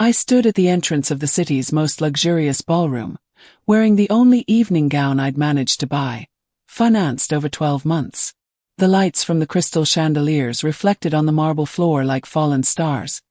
I stood at the entrance of the city's most luxurious ballroom, wearing the only evening gown I'd managed to buy, financed over 12 months. The lights from the crystal chandeliers reflected on the marble floor like fallen stars,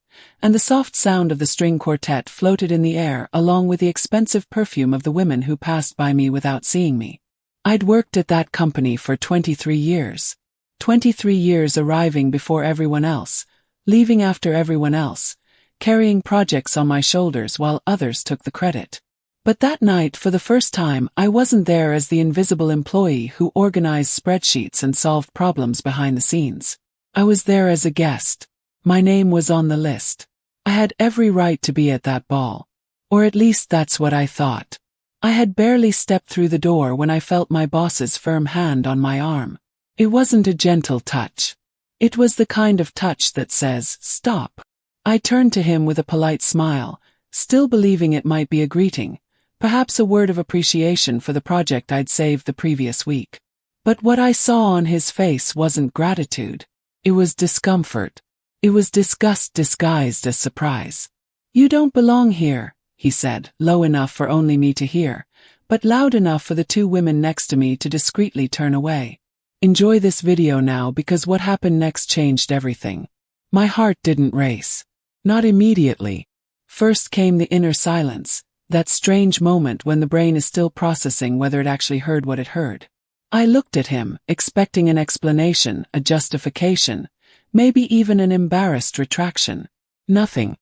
and the soft sound of the string quartet floated in the air along with the expensive perfume of the women who passed by me without seeing me. I'd worked at that company for 23 years. 23 years arriving before everyone else, leaving after everyone else, carrying projects on my shoulders while others took the credit. But that night, for the first time, I wasn't there as the invisible employee who organized spreadsheets and solved problems behind the scenes. I was there as a guest. My name was on the list. I had every right to be at that ball. Or at least that's what I thought. I had barely stepped through the door when I felt my boss's firm hand on my arm. It wasn't a gentle touch. It was the kind of touch that says, "Stop." I turned to him with a polite smile, still believing it might be a greeting, perhaps a word of appreciation for the project I'd saved the previous week. But what I saw on his face wasn't gratitude. It was discomfort. It was disgust disguised as surprise. "You don't belong here," he said, low enough for only me to hear, but loud enough for the two women next to me to discreetly turn away. Enjoy this video now because what happened next changed everything. My heart didn't race. Not immediately. First came the inner silence, that strange moment when the brain is still processing whether it actually heard what it heard. I looked at him, expecting an explanation, a justification, maybe even an embarrassed retraction. Nothing.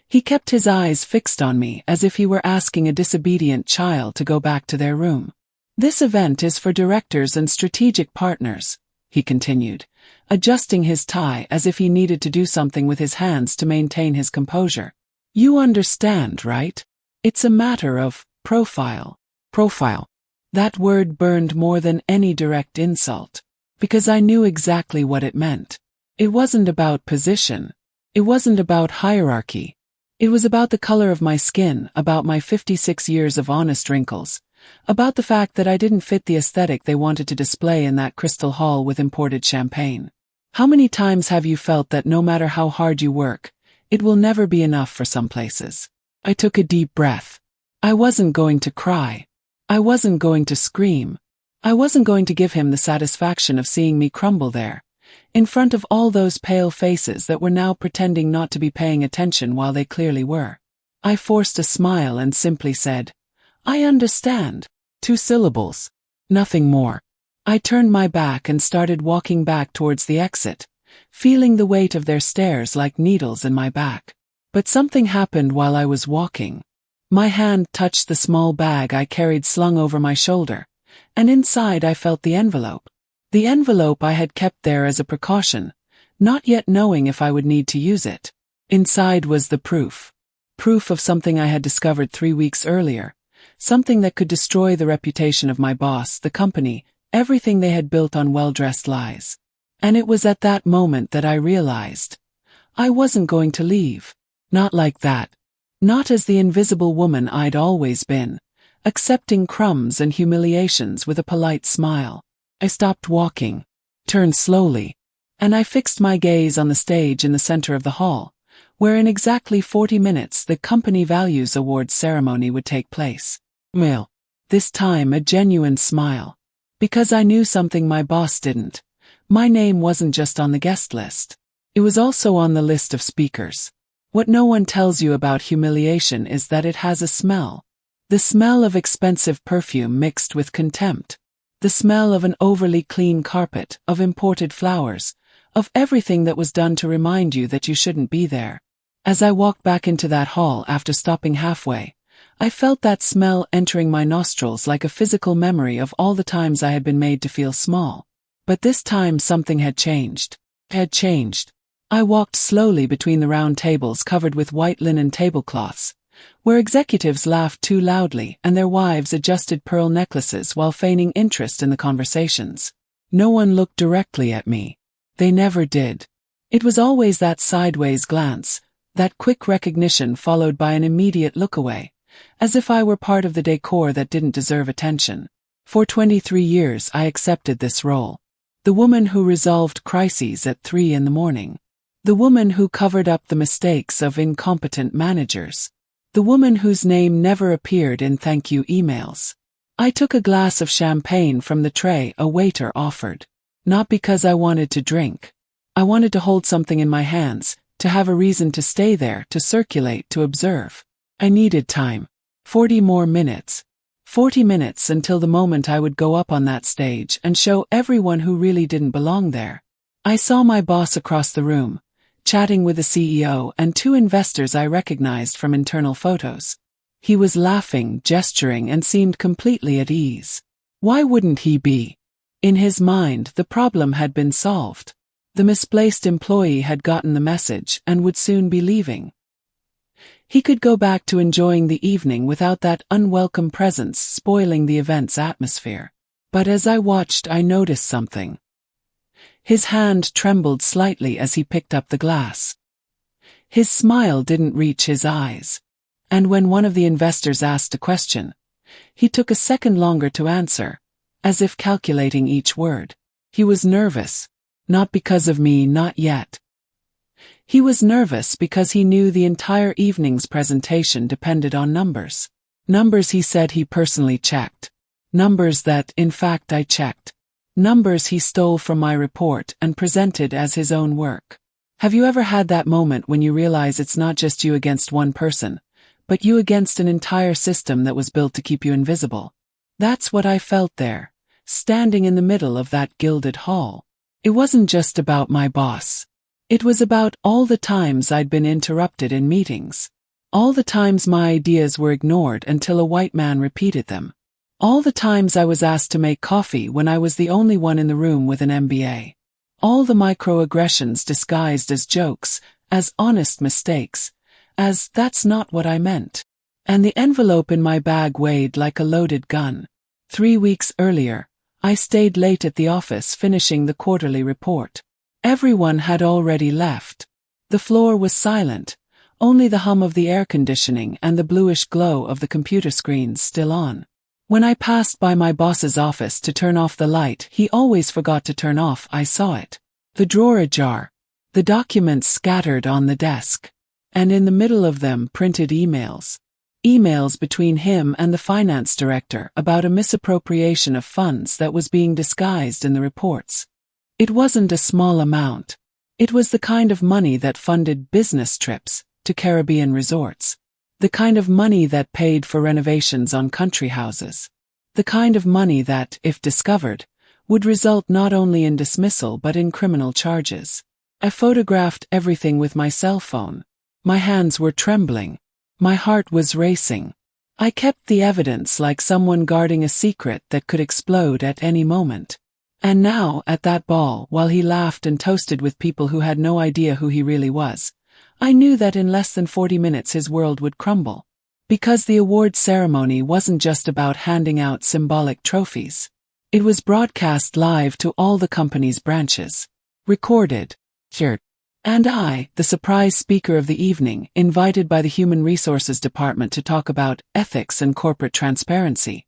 He kept his eyes fixed on me as if he were asking a disobedient child to go back to their room. "This event is for directors and strategic partners," he continued, adjusting his tie as if he needed to do something with his hands to maintain his composure. "You understand, right? It's a matter of profile." Profile. That word burned more than any direct insult, because I knew exactly what it meant. It wasn't about position. It wasn't about hierarchy. It was about the color of my skin, about my 56 years of honest wrinkles, about the fact that I didn't fit the aesthetic they wanted to display in that crystal hall with imported champagne. How many times have you felt that no matter how hard you work, it will never be enough for some places? I took a deep breath. I wasn't going to cry. I wasn't going to scream. I wasn't going to give him the satisfaction of seeing me crumble there, in front of all those pale faces that were now pretending not to be paying attention while they clearly were. I forced a smile and simply said, "I understand." 2 syllables. Nothing more. I turned my back and started walking back towards the exit, feeling the weight of their stares like needles in my back. But something happened while I was walking. My hand touched the small bag I carried slung over my shoulder, and inside I felt the envelope. The envelope I had kept there as a precaution, not yet knowing if I would need to use it. Inside was the proof. Proof of something I had discovered 3 weeks earlier, something that could destroy the reputation of my boss, the company, everything they had built on well-dressed lies. And it was at that moment that I realized. I wasn't going to leave. Not like that. Not as the invisible woman I'd always been, accepting crumbs and humiliations with a polite smile. I stopped walking, turned slowly, and I fixed my gaze on the stage in the center of the hall, where in exactly 40 minutes the Company Values Awards ceremony would take place. Well, this time a genuine smile. Because I knew something my boss didn't. My name wasn't just on the guest list. It was also on the list of speakers. What no one tells you about humiliation is that it has a smell. The smell of expensive perfume mixed with contempt. The smell of an overly clean carpet, of imported flowers, of everything that was done to remind you that you shouldn't be there. As I walked back into that hall after stopping halfway, I felt that smell entering my nostrils like a physical memory of all the times I had been made to feel small. But this time something had changed. I walked slowly between the round tables covered with white linen tablecloths, where executives laughed too loudly and their wives adjusted pearl necklaces while feigning interest in the conversations. No one looked directly at me. They never did. It was always that sideways glance, that quick recognition followed by an immediate look away, as if I were part of the decor that didn't deserve attention. For 23 years I accepted this role. The woman who resolved crises at 3 in the morning. The woman who covered up the mistakes of incompetent managers. The woman whose name never appeared in thank you emails. I took a glass of champagne from the tray a waiter offered. Not because I wanted to drink. I wanted to hold something in my hands, to have a reason to stay there, to circulate, to observe. I needed time. 40 more minutes. 40 minutes until the moment I would go up on that stage and show everyone who really didn't belong there. I saw my boss across the room, chatting with the CEO and two investors I recognized from internal photos. He was laughing, gesturing, and seemed completely at ease. Why wouldn't he be? In his mind, the problem had been solved. The misplaced employee had gotten the message and would soon be leaving. He could go back to enjoying the evening without that unwelcome presence spoiling the event's atmosphere. But as I watched, I noticed something. His hand trembled slightly as he picked up the glass. His smile didn't reach his eyes. And when one of the investors asked a question, he took a second longer to answer, as if calculating each word. He was nervous. Not because of me, not yet. He was nervous because he knew the entire evening's presentation depended on numbers. Numbers he said he personally checked. Numbers that, in fact, I checked. Numbers he stole from my report and presented as his own work. Have you ever had that moment when you realize it's not just you against one person, but you against an entire system that was built to keep you invisible? That's what I felt there, standing in the middle of that gilded hall. It wasn't just about my boss. It was about all the times I'd been interrupted in meetings. All the times my ideas were ignored until a white man repeated them. All the times I was asked to make coffee when I was the only one in the room with an MBA. All the microaggressions disguised as jokes, as honest mistakes, as that's not what I meant. And the envelope in my bag weighed like a loaded gun. 3 weeks earlier, I stayed late at the office finishing the quarterly report. Everyone had already left. The floor was silent, only the hum of the air conditioning and the bluish glow of the computer screens still on. When I passed by my boss's office to turn off the light he always forgot to turn off, I saw it. The drawer ajar. The documents scattered on the desk. And in the middle of them printed emails. Emails between him and the finance director about a misappropriation of funds that was being disguised in the reports. It wasn't a small amount. It was the kind of money that funded business trips to Caribbean resorts. The kind of money that paid for renovations on country houses. The kind of money that, if discovered, would result not only in dismissal but in criminal charges. I photographed everything with my cell phone. My hands were trembling. My heart was racing. I kept the evidence like someone guarding a secret that could explode at any moment. And now, at that ball, while he laughed and toasted with people who had no idea who he really was, I knew that in less than 40 minutes his world would crumble. Because the award ceremony wasn't just about handing out symbolic trophies. It was broadcast live to all the company's branches. Recorded. Shared. And I, the surprise speaker of the evening, invited by the Human Resources Department to talk about ethics and corporate transparency,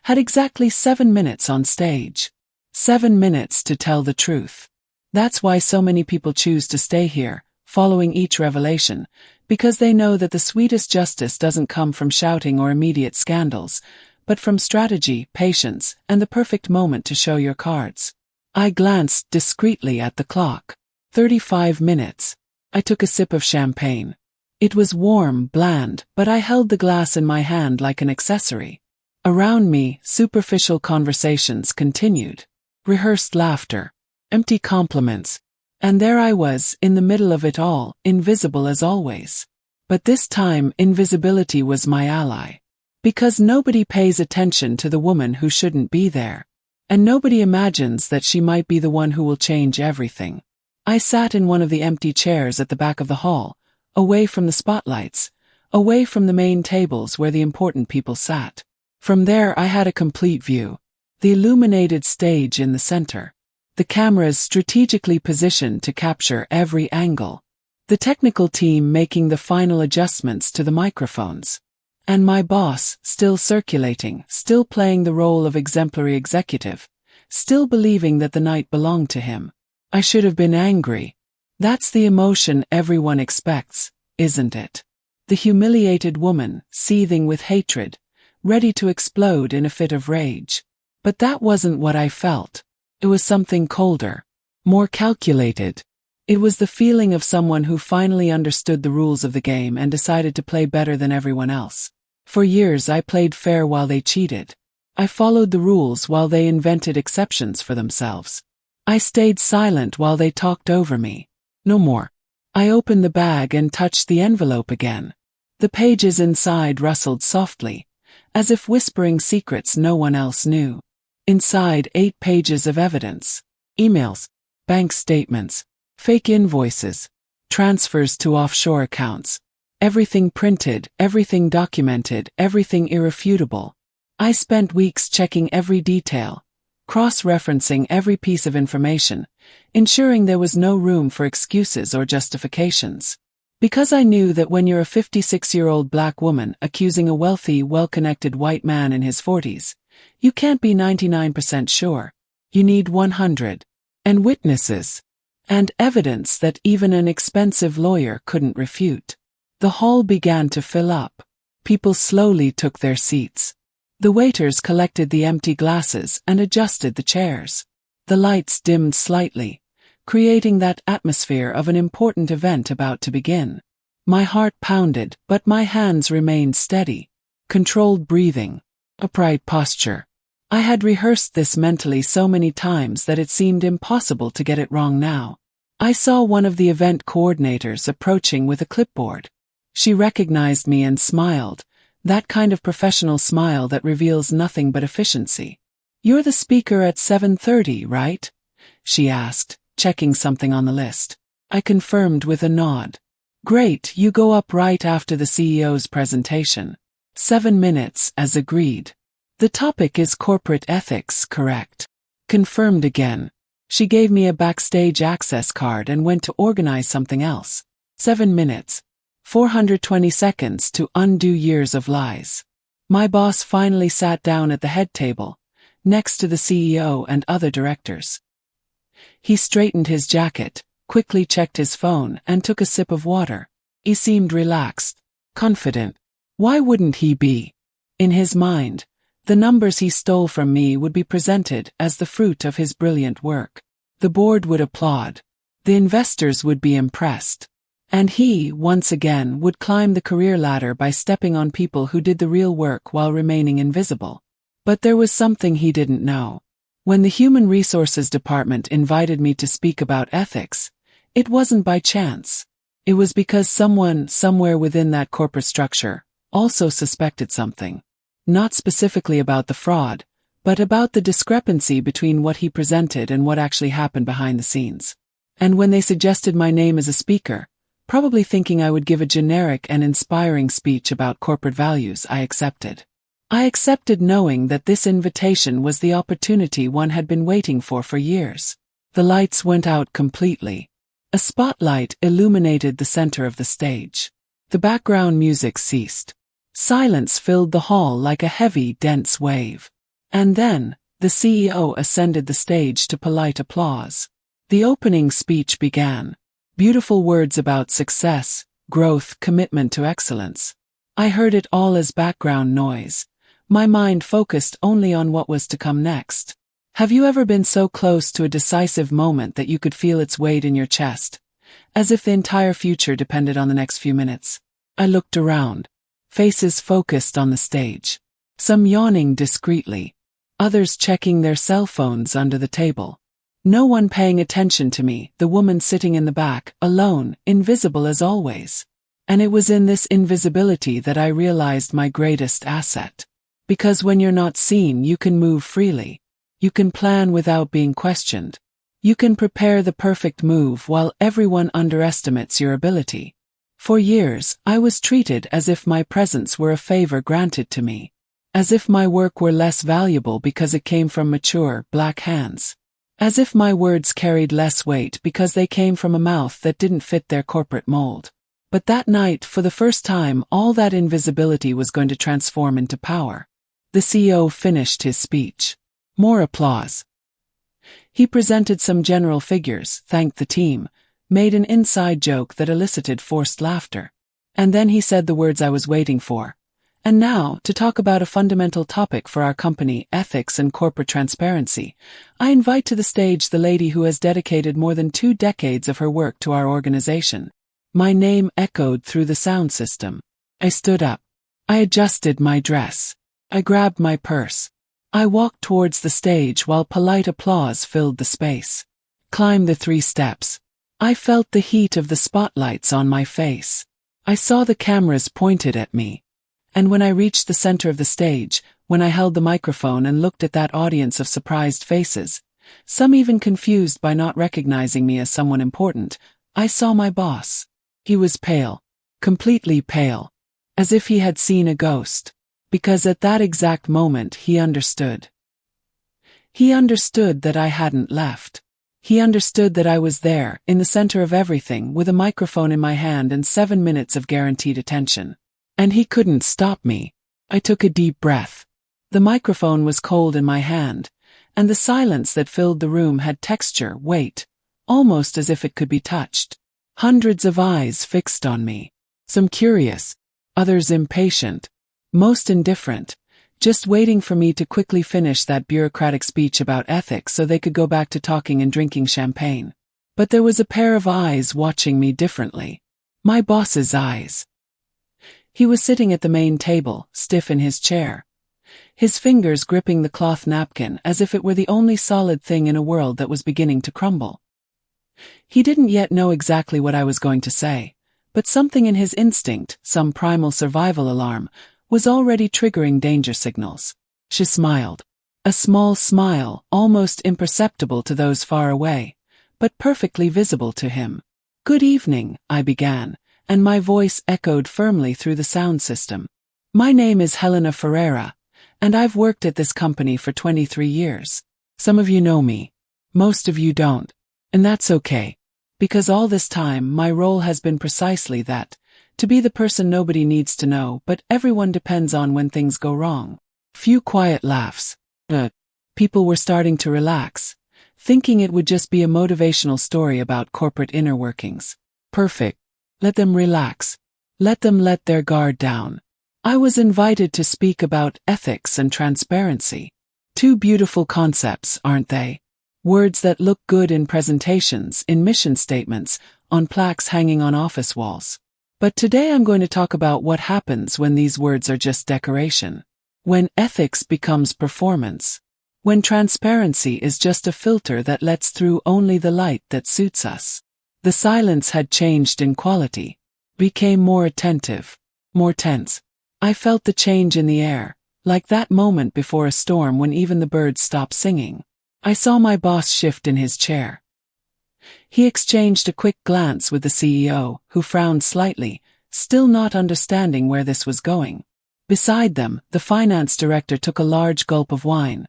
had exactly 7 minutes on stage. 7 minutes to tell the truth. That's why so many people choose to stay here, following each revelation, because they know that the sweetest justice doesn't come from shouting or immediate scandals, but from strategy, patience, and the perfect moment to show your cards. I glanced discreetly at the clock. 35 minutes. I took a sip of champagne. It was warm, bland, but I held the glass in my hand like an accessory. Around me, superficial conversations continued. Rehearsed laughter. Empty compliments. And there I was, in the middle of it all, invisible as always. But this time, invisibility was my ally. Because nobody pays attention to the woman who shouldn't be there. And nobody imagines that she might be the one who will change everything. I sat in one of the empty chairs at the back of the hall, away from the spotlights, away from the main tables where the important people sat. From there I had a complete view. The illuminated stage in the center. The cameras strategically positioned to capture every angle. The technical team making the final adjustments to the microphones. And my boss, still circulating, still playing the role of exemplary executive, still believing that the night belonged to him. I should have been angry. That's the emotion everyone expects, isn't it? The humiliated woman, seething with hatred, ready to explode in a fit of rage. But that wasn't what I felt. It was something colder, more calculated. It was the feeling of someone who finally understood the rules of the game and decided to play better than everyone else. For years I played fair while they cheated. I followed the rules while they invented exceptions for themselves. I stayed silent while they talked over me. No more. I opened the bag and touched the envelope again. The pages inside rustled softly, as if whispering secrets no one else knew. Inside, 8 pages of evidence. Emails, bank statements, fake invoices, transfers to offshore accounts. Everything printed, everything documented, everything irrefutable. I spent weeks checking every detail, cross-referencing every piece of information, ensuring there was no room for excuses or justifications. Because I knew that when you're a 56-year-old black woman accusing a wealthy, well-connected white man in his 40s, you can't be 99% sure. You need 100. And witnesses. And evidence that even an expensive lawyer couldn't refute. The hall began to fill up. People slowly took their seats. The waiters collected the empty glasses and adjusted the chairs. The lights dimmed slightly, creating that atmosphere of an important event about to begin. My heart pounded, but my hands remained steady. Controlled breathing. Upright posture. I had rehearsed this mentally so many times that it seemed impossible to get it wrong now. I saw one of the event coordinators approaching with a clipboard. She recognized me and smiled, that kind of professional smile that reveals nothing but efficiency. "You're the speaker at 7:30, right?" she asked, checking something on the list. I confirmed with a nod. "Great, you go up right after the CEO's presentation. 7 minutes, as agreed. The topic is corporate ethics, correct?" Confirmed again. She gave me a backstage access card and went to organize something else. 7 minutes. 420 seconds to undo years of lies. My boss finally sat down at the head table, next to the CEO and other directors. He straightened his jacket, quickly checked his phone, and took a sip of water. He seemed relaxed, confident. Why wouldn't he be? In his mind, the numbers he stole from me would be presented as the fruit of his brilliant work. The board would applaud. The investors would be impressed. And he, once again, would climb the career ladder by stepping on people who did the real work while remaining invisible. But there was something he didn't know. When the Human Resources Department invited me to speak about ethics, it wasn't by chance. It was because someone, somewhere within that corporate structure, also suspected something. Not specifically about the fraud, but about the discrepancy between what he presented and what actually happened behind the scenes. And when they suggested my name as a speaker, probably thinking I would give a generic and inspiring speech about corporate values, I accepted. I accepted knowing that this invitation was the opportunity one had been waiting for years. The lights went out completely. A spotlight illuminated the center of the stage. The background music ceased. Silence filled the hall like a heavy, dense wave. And then, the CEO ascended the stage to polite applause. The opening speech began. Beautiful words about success, growth, commitment to excellence. I heard it all as background noise. My mind focused only on what was to come next. Have you ever been so close to a decisive moment that you could feel its weight in your chest, as if the entire future depended on the next few minutes? I looked around. Faces focused on the stage. Some yawning discreetly. Others checking their cell phones under the table. No one paying attention to me, the woman sitting in the back, alone, invisible as always. And it was in this invisibility that I realized my greatest asset. Because when you're not seen, you can move freely. You can plan without being questioned. You can prepare the perfect move while everyone underestimates your ability. For years, I was treated as if my presence were a favor granted to me. As if my work were less valuable because it came from mature, black hands. As if my words carried less weight because they came from a mouth that didn't fit their corporate mold. But that night, for the first time, all that invisibility was going to transform into power. The CEO finished his speech. More applause. He presented some general figures, thanked the team, made an inside joke that elicited forced laughter. And then he said the words I was waiting for. And now, to talk about a fundamental topic for our company, ethics and corporate transparency, I invite to the stage the lady who has dedicated more than 2 decades of her work to our organization. My name echoed through the sound system. I stood up. I adjusted my dress. I grabbed my purse. I walked towards the stage while polite applause filled the space. Climbed the 3 steps. I felt the heat of the spotlights on my face. I saw the cameras pointed at me. And when I reached the center of the stage, when I held the microphone and looked at that audience of surprised faces, some even confused by not recognizing me as someone important, I saw my boss. He was pale. Completely pale. As if he had seen a ghost. Because at that exact moment he understood. He understood that I hadn't left. He understood that I was there, in the center of everything, with a microphone in my hand and 7 minutes of guaranteed attention. And he couldn't stop me. I took a deep breath. The microphone was cold in my hand, and the silence that filled the room had texture, weight, almost as if it could be touched. Hundreds of eyes fixed on me. Some curious, others impatient, most indifferent, just waiting for me to quickly finish that bureaucratic speech about ethics so they could go back to talking and drinking champagne. But there was a pair of eyes watching me differently. My boss's eyes. He was sitting at the main table, stiff in his chair. His fingers gripping the cloth napkin as if it were the only solid thing in a world that was beginning to crumble. He didn't yet know exactly what I was going to say, but something in his instinct, some primal survival alarm, was already triggering danger signals. She smiled. A small smile, almost imperceptible to those far away, but perfectly visible to him. "Good evening," I began, and my voice echoed firmly through the sound system. "My name is Helena Ferreira, and I've worked at this company for 23 years. Some of you know me. Most of you don't. And that's okay. Because all this time my role has been precisely that, to be the person nobody needs to know but everyone depends on when things go wrong." Few quiet laughs. People were starting to relax, thinking it would just be a motivational story about corporate inner workings. Perfect. Let them relax. Let them let their guard down. I was invited to speak about ethics and transparency. 2 beautiful concepts, aren't they? Words that look good in presentations, in mission statements, on plaques hanging on office walls. But today I'm going to talk about what happens when these words are just decoration. When ethics becomes performance. When transparency is just a filter that lets through only the light that suits us. The silence had changed in quality, became more attentive, more tense. I felt the change in the air, like that moment before a storm when even the birds stop singing. I saw my boss shift in his chair. He exchanged a quick glance with the CEO, who frowned slightly, still not understanding where this was going. Beside them, the finance director took a large gulp of wine.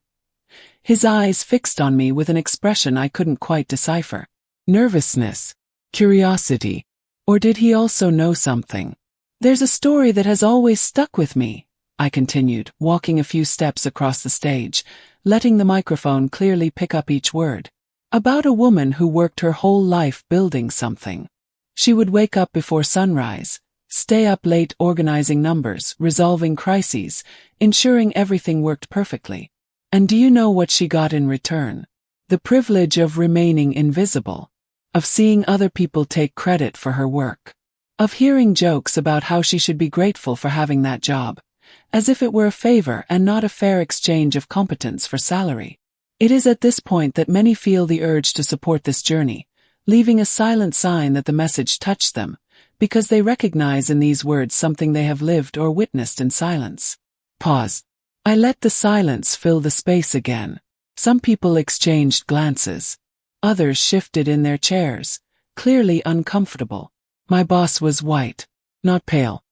His eyes fixed on me with an expression I couldn't quite decipher. Nervousness. Curiosity. Or did he also know something? "There's a story that has always stuck with me," I continued, walking a few steps across the stage, letting the microphone clearly pick up each word. "About a woman who worked her whole life building something. She would wake up before sunrise, stay up late organizing numbers, resolving crises, ensuring everything worked perfectly. And do you know what she got in return? The privilege of remaining invisible. Of seeing other people take credit for her work. Of hearing jokes about how she should be grateful for having that job, as if it were a favor and not a fair exchange of competence for salary. It is at this point that many feel the urge to support this journey, leaving a silent sign that the message touched them, because they recognize in these words something they have lived or witnessed in silence." Pause. I let the silence fill the space again. Some people exchanged glances. Others shifted in their chairs, clearly uncomfortable. My boss was white, not pale.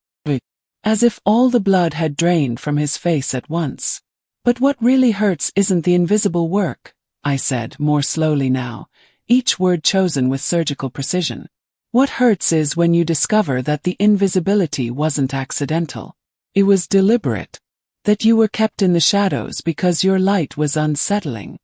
As if all the blood had drained from his face at once. "But what really hurts isn't the invisible work," I said, more slowly now, each word chosen with surgical precision. "What hurts is when you discover that the invisibility wasn't accidental. It was deliberate. That you were kept in the shadows because your light was unsettling.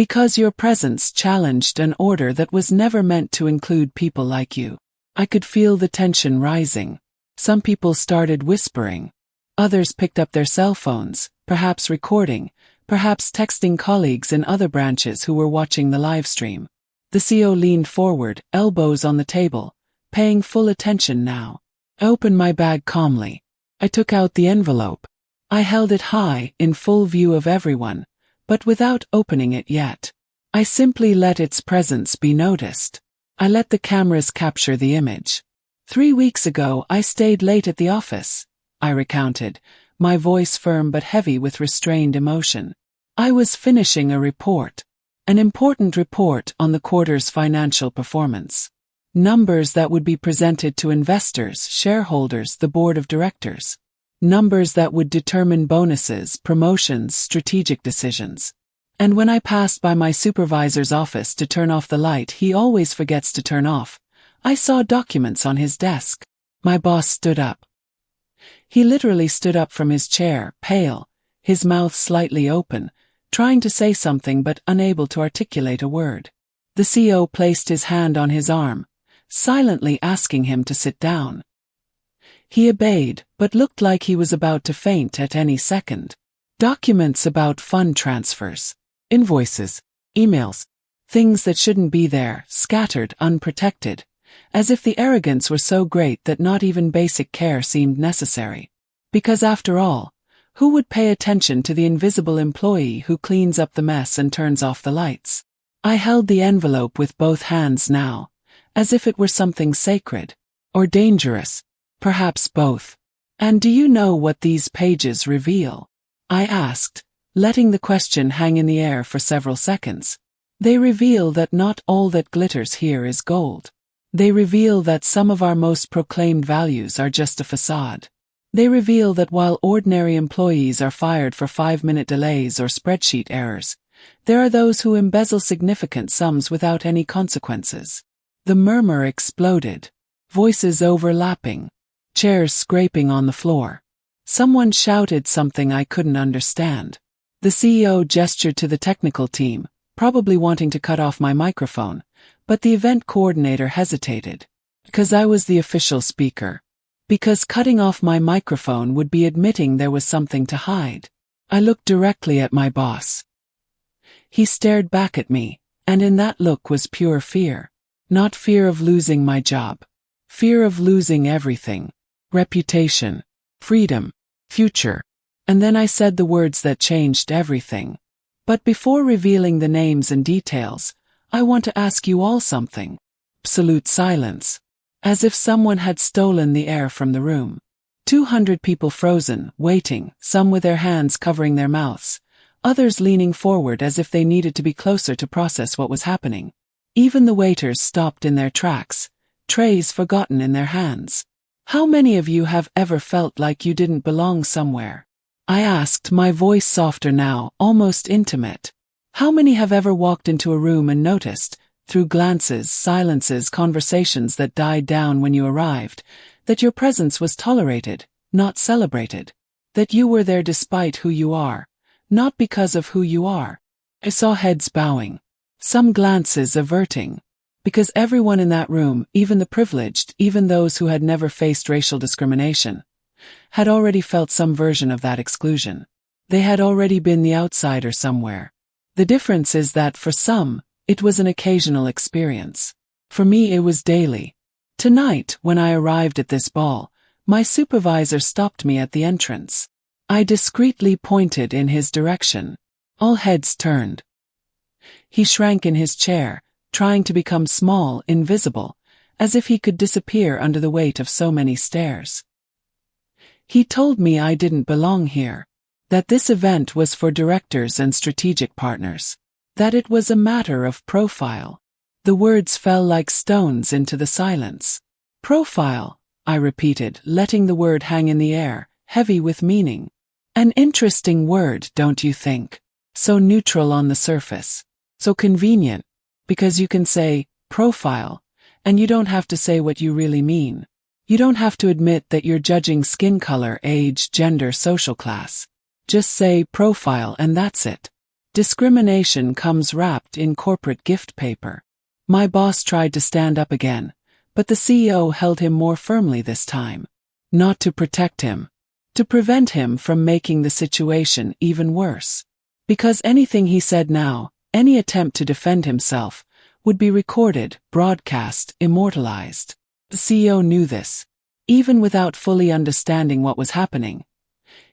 Because your presence challenged an order that was never meant to include people like you. I could feel the tension rising. Some people started whispering. Others picked up their cell phones, perhaps recording, perhaps texting colleagues in other branches who were watching the live stream. The CEO leaned forward, elbows on the table, paying full attention now. I opened my bag calmly. I took out the envelope. I held it high, in full view of everyone, but without opening it yet. I simply let its presence be noticed. I let the cameras capture the image. 3 weeks ago I stayed late at the office, I recounted, my voice firm but heavy with restrained emotion. I was finishing a report. An important report on the quarter's financial performance. Numbers that would be presented to investors, shareholders, the board of directors. Numbers that would determine bonuses, promotions, strategic decisions. And when I passed by my supervisor's office to turn off the light he always forgets to turn off, I saw documents on his desk. My boss stood up. He literally stood up from his chair, pale, his mouth slightly open, trying to say something but unable to articulate a word. The CEO placed his hand on his arm, silently asking him to sit down. He obeyed, but looked like he was about to faint at any second. Documents about fund transfers, invoices, emails, things that shouldn't be there, scattered, unprotected, as if the arrogance were so great that not even basic care seemed necessary. Because after all, who would pay attention to the invisible employee who cleans up the mess and turns off the lights? I held the envelope with both hands now, as if it were something sacred, or dangerous, perhaps both. And do you know what these pages reveal? I asked, letting the question hang in the air for several seconds. They reveal that not all that glitters here is gold. They reveal that some of our most proclaimed values are just a facade. They reveal that while ordinary employees are fired for 5-minute delays or spreadsheet errors, there are those who embezzle significant sums without any consequences. The murmur exploded. Voices overlapping. Chairs scraping on the floor. Someone shouted something I couldn't understand. The CEO gestured to the technical team, probably wanting to cut off my microphone, but the event coordinator hesitated. Because I was the official speaker. Because cutting off my microphone would be admitting there was something to hide. I looked directly at my boss. He stared back at me, and in that look was pure fear. Not fear of losing my job. Fear of losing everything. Reputation, freedom, future. And then I said the words that changed everything. But before revealing the names and details, I want to ask you all something. Absolute silence. As if someone had stolen the air from the room. 200 people frozen, waiting, some with their hands covering their mouths, others leaning forward as if they needed to be closer to process what was happening. Even the waiters stopped in their tracks, trays forgotten in their hands. How many of you have ever felt like you didn't belong somewhere? I asked, my voice softer now, almost intimate. How many have ever walked into a room and noticed, through glances, silences, conversations that died down when you arrived, that your presence was tolerated, not celebrated? That you were there despite who you are, not because of who you are? I saw heads bowing, some glances averting. Because everyone in that room, even the privileged, even those who had never faced racial discrimination, had already felt some version of that exclusion. They had already been the outsider somewhere. The difference is that for some, it was an occasional experience. For me it was daily. Tonight, when I arrived at this ball, my supervisor stopped me at the entrance. I discreetly pointed in his direction. All heads turned. He shrank in his chair, trying to become small, invisible, as if he could disappear under the weight of so many stares. He told me I didn't belong here, that this event was for directors and strategic partners, that it was a matter of profile. The words fell like stones into the silence. Profile, I repeated, letting the word hang in the air, heavy with meaning. An interesting word, don't you think? So neutral on the surface, so convenient. Because you can say, profile, and you don't have to say what you really mean. You don't have to admit that you're judging skin color, age, gender, social class. Just say profile and that's it. Discrimination comes wrapped in corporate gift paper. My boss tried to stand up again, but the CEO held him more firmly this time. Not to protect him. To prevent him from making the situation even worse. Because anything he said now, any attempt to defend himself, would be recorded, broadcast, immortalized. The CEO knew this. Even without fully understanding what was happening.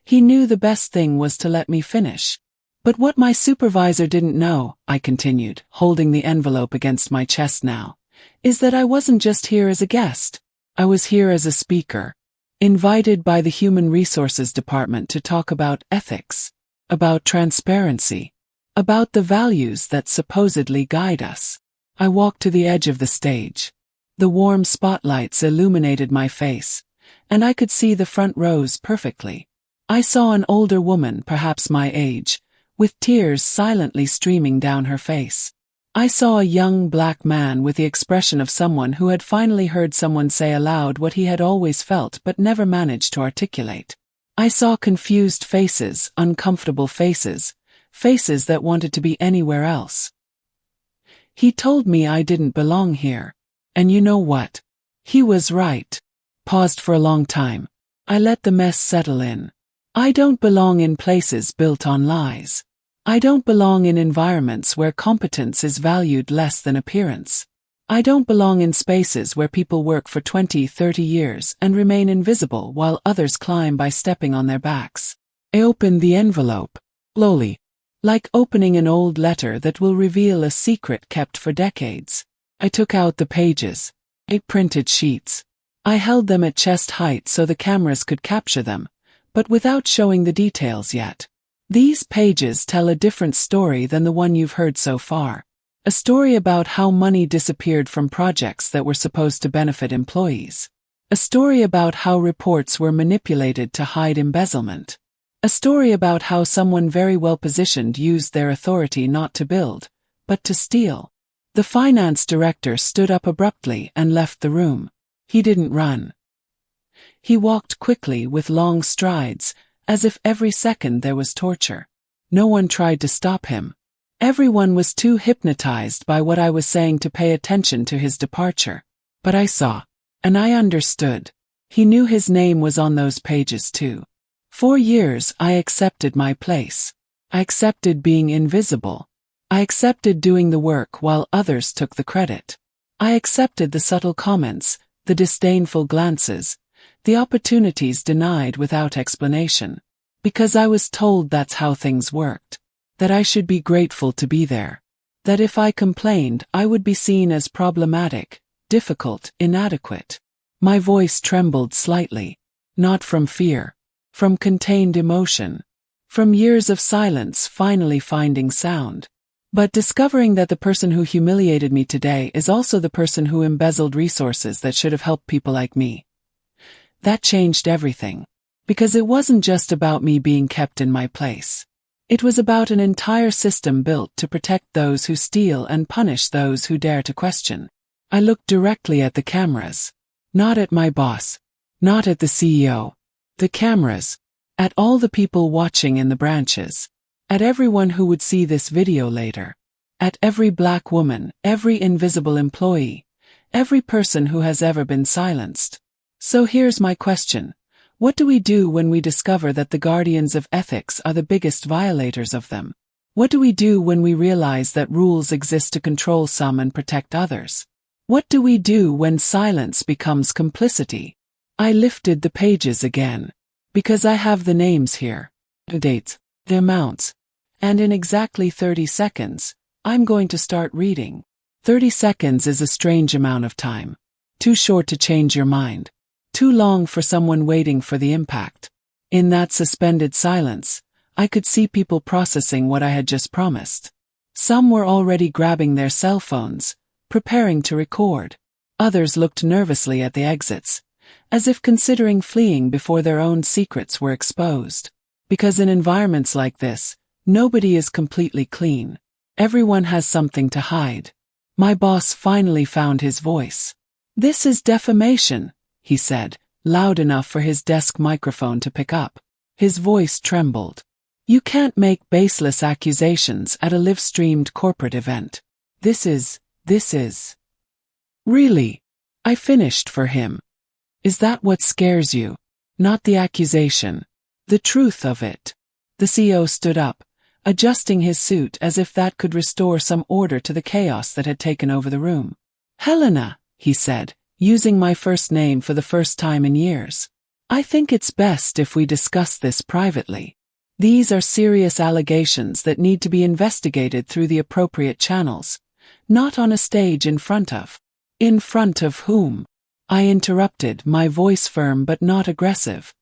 He knew the best thing was to let me finish. But what my supervisor didn't know, I continued, holding the envelope against my chest now, is that I wasn't just here as a guest. I was here as a speaker. Invited by the Human Resources Department to talk about ethics, about transparency, about the values that supposedly guide us. I walked to the edge of the stage. The warm spotlights illuminated my face, and I could see the front rows perfectly. I saw an older woman, perhaps my age, with tears silently streaming down her face. I saw a young black man with the expression of someone who had finally heard someone say aloud what he had always felt but never managed to articulate. I saw confused faces, uncomfortable faces, faces that wanted to be anywhere else. He told me I didn't belong here. And you know what? He was right. Paused for a long time. I let the mess settle in. I don't belong in places built on lies. I don't belong in environments where competence is valued less than appearance. I don't belong in spaces where people work for 20, 30 years and remain invisible while others climb by stepping on their backs. I opened the envelope, slowly, like opening an old letter that will reveal a secret kept for decades. I took out the pages. I printed sheets. I held them at chest height so the cameras could capture them, but without showing the details yet. These pages tell a different story than the one you've heard so far. A story about how money disappeared from projects that were supposed to benefit employees. A story about how reports were manipulated to hide embezzlement. A story about how someone very well positioned used their authority not to build, but to steal. The finance director stood up abruptly and left the room. He didn't run. He walked quickly with long strides, as if every second there was torture. No one tried to stop him. Everyone was too hypnotized by what I was saying to pay attention to his departure. But I saw. And I understood. He knew his name was on those pages too. For years I accepted my place. I accepted being invisible. I accepted doing the work while others took the credit. I accepted the subtle comments, the disdainful glances, the opportunities denied without explanation. Because I was told that's how things worked. That I should be grateful to be there. That if I complained, I would be seen as problematic, difficult, inadequate. My voice trembled slightly. Not from fear. From contained emotion. From years of silence finally finding sound. But discovering that the person who humiliated me today is also the person who embezzled resources that should have helped people like me. That changed everything. Because it wasn't just about me being kept in my place. It was about an entire system built to protect those who steal and punish those who dare to question. I looked directly at the cameras. Not at my boss. Not at the CEO. The cameras. At all the people watching in the branches. At everyone who would see this video later. At every black woman, every invisible employee. Every person who has ever been silenced. So here's my question. What do we do when we discover that the guardians of ethics are the biggest violators of them? What do we do when we realize that rules exist to control some and protect others? What do we do when silence becomes complicity? I lifted the pages again. Because I have the names here. The dates. The amounts. And in exactly 30 seconds, I'm going to start reading. 30 seconds is a strange amount of time. Too short to change your mind. Too long for someone waiting for the impact. In that suspended silence, I could see people processing what I had just promised. Some were already grabbing their cell phones, preparing to record. Others looked nervously at the exits, as if considering fleeing before their own secrets were exposed. Because in environments like this, nobody is completely clean. Everyone has something to hide. My boss finally found his voice. "This is defamation," he said, loud enough for his desk microphone to pick up. His voice trembled. You can't make baseless accusations at a live-streamed corporate event. This is. Really? I finished for him. Is that what scares you? Not the accusation. The truth of it. The CEO stood up, adjusting his suit as if that could restore some order to the chaos that had taken over the room. Helena, he said, using my first name for the first time in years. I think it's best if we discuss this privately. These are serious allegations that need to be investigated through the appropriate channels, not on a stage in front of. In front of whom? I interrupted, my voice firm but not aggressive.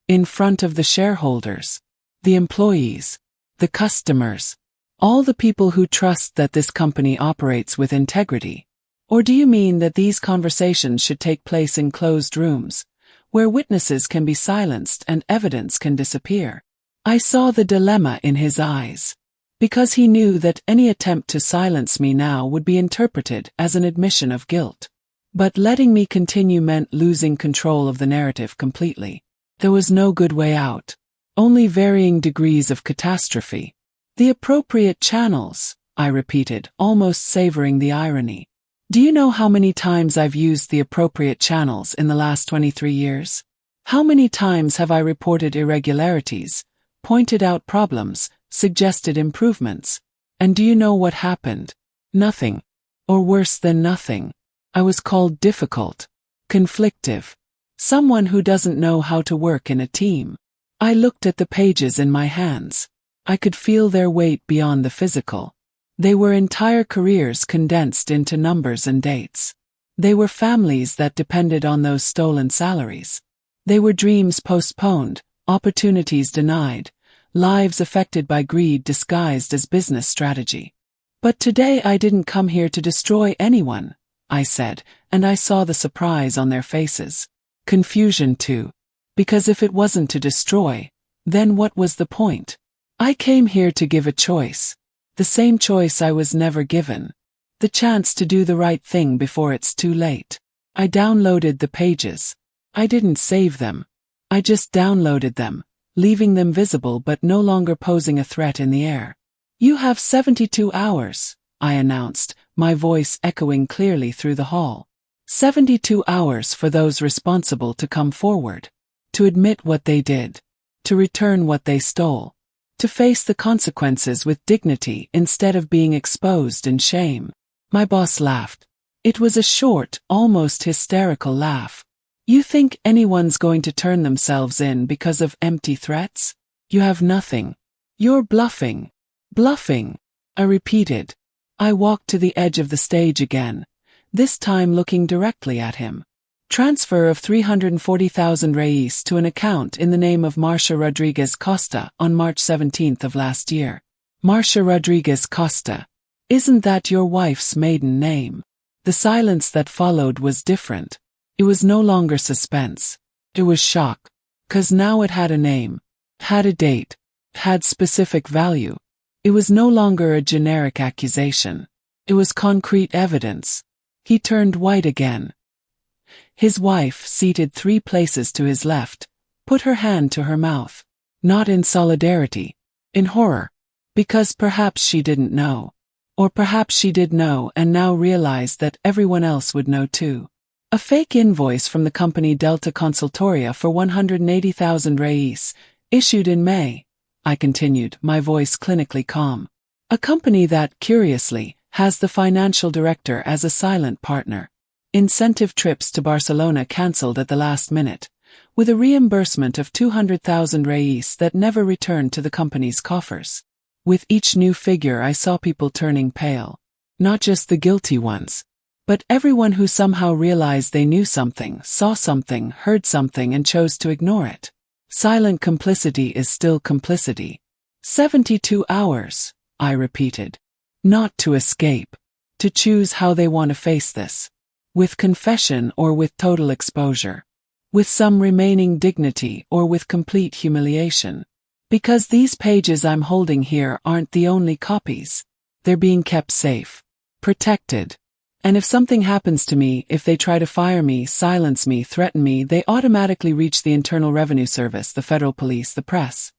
In front of the shareholders, the employees, the customers, all the people who trust that this company operates with integrity. Or do you mean that these conversations should take place in closed rooms, where witnesses can be silenced and evidence can disappear? I saw the dilemma in his eyes, because he knew that any attempt to silence me now would be interpreted as an admission of guilt. But letting me continue meant losing control of the narrative completely. There was no good way out, only varying degrees of catastrophe. The appropriate channels, I repeated, almost savoring the irony. Do you know how many times I've used the appropriate channels in the last 23 years? How many times have I reported irregularities, pointed out problems, suggested improvements? And do you know what happened? Nothing. Or worse than nothing. I was called difficult, conflictive, someone who doesn't know how to work in a team. I looked at the pages in my hands. I could feel their weight beyond the physical. They were entire careers condensed into numbers and dates. They were families that depended on those stolen salaries. They were dreams postponed, opportunities denied, lives affected by greed disguised as business strategy. But today I didn't come here to destroy anyone, I said, and I saw the surprise on their faces. Confusion too. Because if it wasn't to destroy, then what was the point? I came here to give a choice. The same choice I was never given. The chance to do the right thing before it's too late. I downloaded the pages. I didn't save them. I just downloaded them, leaving them visible but no longer posing a threat in the air. You have 72 hours, I announced, my voice echoing clearly through the hall. 72 hours for those responsible to come forward, to admit what they did, to return what they stole, to face the consequences with dignity instead of being exposed in shame. My boss laughed. It was a short, almost hysterical laugh. You think anyone's going to turn themselves in because of empty threats? You have nothing. You're bluffing. Bluffing, I repeated. I walked to the edge of the stage again, this time looking directly at him. Transfer of 340,000 reis to an account in the name of Marcia Rodriguez Costa on March 17th of last year. Marcia Rodriguez Costa. Isn't that your wife's maiden name? The silence that followed was different. It was no longer suspense. It was shock. 'Cause now it had a name, had a date, had specific value. It was no longer a generic accusation. It was concrete evidence. He turned white again. His wife, seated 3 places to his left, put her hand to her mouth. Not in solidarity. In horror. Because perhaps she didn't know. Or perhaps she did know and now realized that everyone else would know too. A fake invoice from the company Delta Consultoria for 180,000 reis, issued in May, I continued, my voice clinically calm. A company that, curiously, has the financial director as a silent partner. Incentive trips to Barcelona cancelled at the last minute, with a reimbursement of 200,000 reis that never returned to the company's coffers. With each new figure I saw people turning pale. Not just the guilty ones, but everyone who somehow realized they knew something, saw something, heard something and chose to ignore it. Silent complicity is still complicity. 72 hours, I repeated. Not to escape. To choose how they want to face this. With confession or with total exposure. With some remaining dignity or with complete humiliation. Because these pages I'm holding here aren't the only copies. They're being kept safe. Protected. And if something happens to me, if they try to fire me, silence me, threaten me, they automatically reach the Internal Revenue Service, the federal police, the press.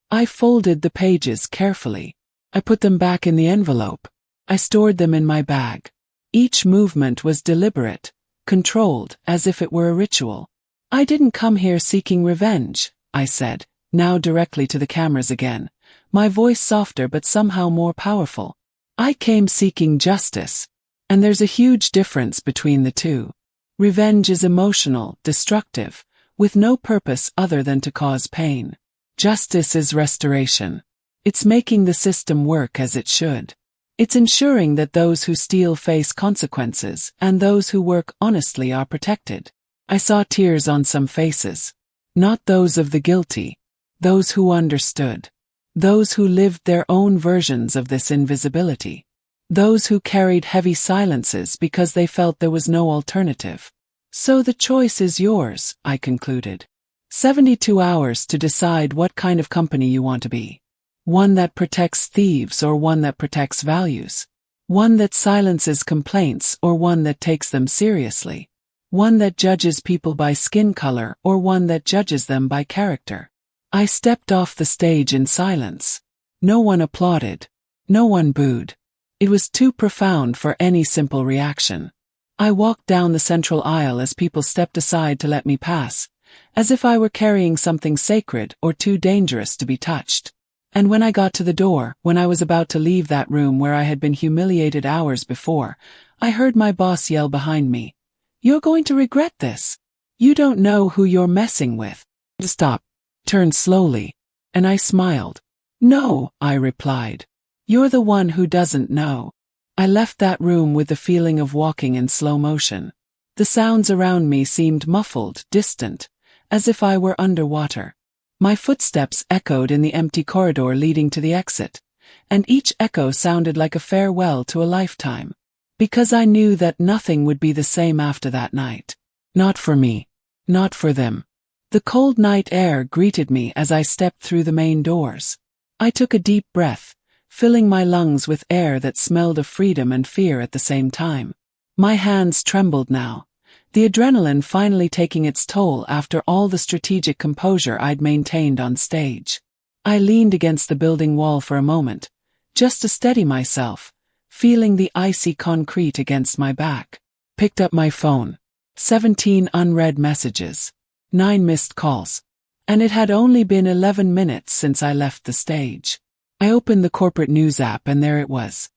I folded the pages carefully. I put them back in the envelope. I stored them in my bag. Each movement was deliberate, controlled, as if it were a ritual. I didn't come here seeking revenge, I said, now directly to the cameras again, my voice softer but somehow more powerful. I came seeking justice. And there's a huge difference between the two. Revenge is emotional, destructive, with no purpose other than to cause pain. Justice is restoration. It's making the system work as it should. It's ensuring that those who steal face consequences and those who work honestly are protected. I saw tears on some faces. Not those of the guilty. Those who understood. Those who lived their own versions of this invisibility. Those who carried heavy silences because they felt there was no alternative. So the choice is yours, I concluded. 72 hours to decide what kind of company you want to be. One that protects thieves or one that protects values. One that silences complaints or one that takes them seriously. One that judges people by skin color or one that judges them by character. I stepped off the stage in silence. No one applauded. No one booed. It was too profound for any simple reaction. I walked down the central aisle as people stepped aside to let me pass, as if I were carrying something sacred or too dangerous to be touched. And when I got to the door, when I was about to leave that room where I had been humiliated hours before, I heard my boss yell behind me, "You're going to regret this. You don't know who you're messing with." Stop. Turned slowly. And I smiled. "No," I replied. "You're the one who doesn't know." I left that room with the feeling of walking in slow motion. The sounds around me seemed muffled, distant, as if I were underwater. My footsteps echoed in the empty corridor leading to the exit, and each echo sounded like a farewell to a lifetime. Because I knew that nothing would be the same after that night. Not for me. Not for them. The cold night air greeted me as I stepped through the main doors. I took a deep breath, filling my lungs with air that smelled of freedom and fear at the same time. My hands trembled now, the adrenaline finally taking its toll after all the strategic composure I'd maintained on stage. I leaned against the building wall for a moment, just to steady myself, feeling the icy concrete against my back. Picked up my phone. 17 unread messages. 9 missed calls. And it had only been 11 minutes since I left the stage. I opened the corporate news app and there it was.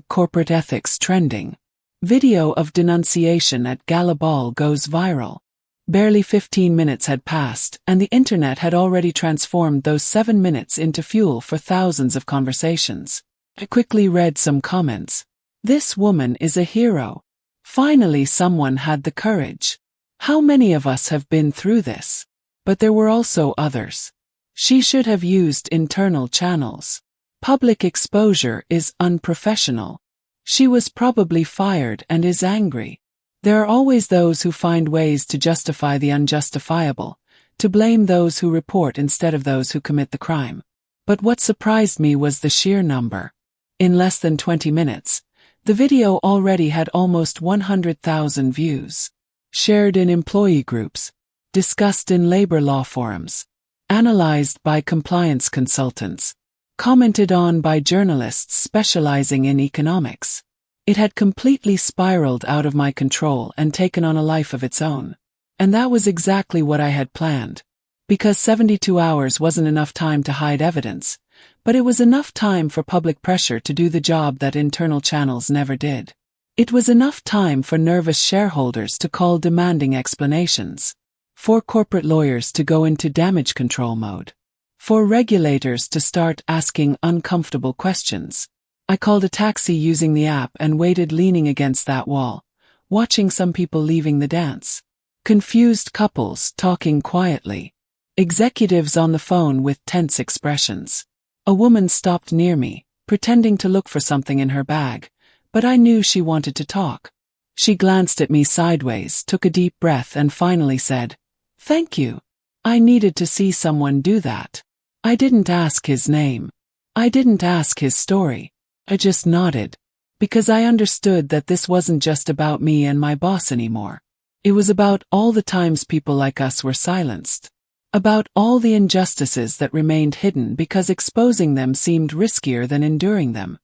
#corporate ethics trending. Video of denunciation at gala ball goes viral. Barely 15 minutes had passed, and the internet had already transformed those 7 minutes into fuel for thousands of conversations. I quickly read some comments. "This woman is a hero. Finally someone had the courage. How many of us have been through this?" But there were also others. "She should have used internal channels. Public exposure is unprofessional. She was probably fired and is angry." There are always those who find ways to justify the unjustifiable, to blame those who report instead of those who commit the crime. But what surprised me was the sheer number. In less than 20 minutes, the video already had almost 100,000 views. Shared in employee groups, discussed in labor law forums, analyzed by compliance consultants, commented on by journalists specializing in economics. It had completely spiraled out of my control and taken on a life of its own. And that was exactly what I had planned. Because 72 hours wasn't enough time to hide evidence, but it was enough time for public pressure to do the job that internal channels never did. It was enough time for nervous shareholders to call demanding explanations, for corporate lawyers to go into damage control mode, for regulators to start asking uncomfortable questions. I called a taxi using the app and waited leaning against that wall, watching some people leaving the dance. Confused couples talking quietly. Executives on the phone with tense expressions. A woman stopped near me, pretending to look for something in her bag, but I knew she wanted to talk. She glanced at me sideways, took a deep breath and finally said, "Thank you. I needed to see someone do that." I didn't ask his name. I didn't ask his story. I just nodded. Because I understood that this wasn't just about me and my boss anymore. It was about all the times people like us were silenced. About all the injustices that remained hidden because exposing them seemed riskier than enduring them.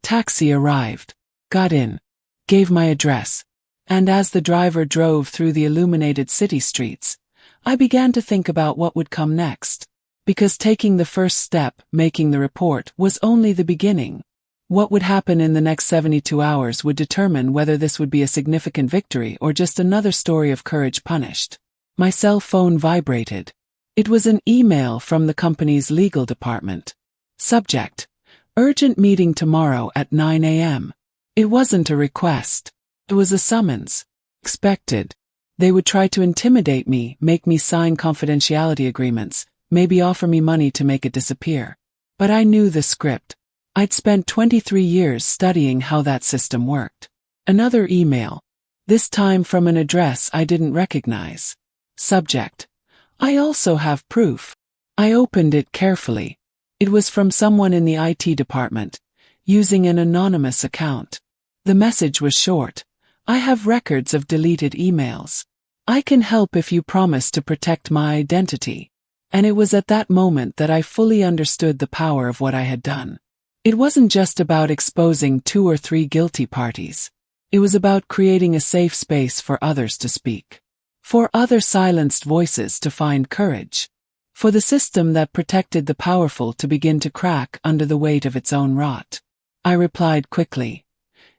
Taxi arrived. Got in. Gave my address. And as the driver drove through the illuminated city streets, I began to think about what would come next. Because taking the first step, making the report, was only the beginning. What would happen in the next 72 hours would determine whether this would be a significant victory or just another story of courage punished. My cell phone vibrated. It was an email from the company's legal department. Subject: urgent meeting tomorrow at 9 a.m. It wasn't a request. It was a summons. Expected. They would try to intimidate me, make me sign confidentiality agreements, maybe offer me money to make it disappear. But I knew the script. I'd spent 23 years studying how that system worked. Another email. This time from an address I didn't recognize. Subject: I also have proof. I opened it carefully. It was from someone in the IT department, using an anonymous account. The message was short. I have records of deleted emails. I can help if you promise to protect my identity. And it was at that moment that I fully understood the power of what I had done. It wasn't just about exposing 2 or 3 guilty parties. It was about creating a safe space for others to speak. For other silenced voices to find courage. For the system that protected the powerful to begin to crack under the weight of its own rot. I replied quickly.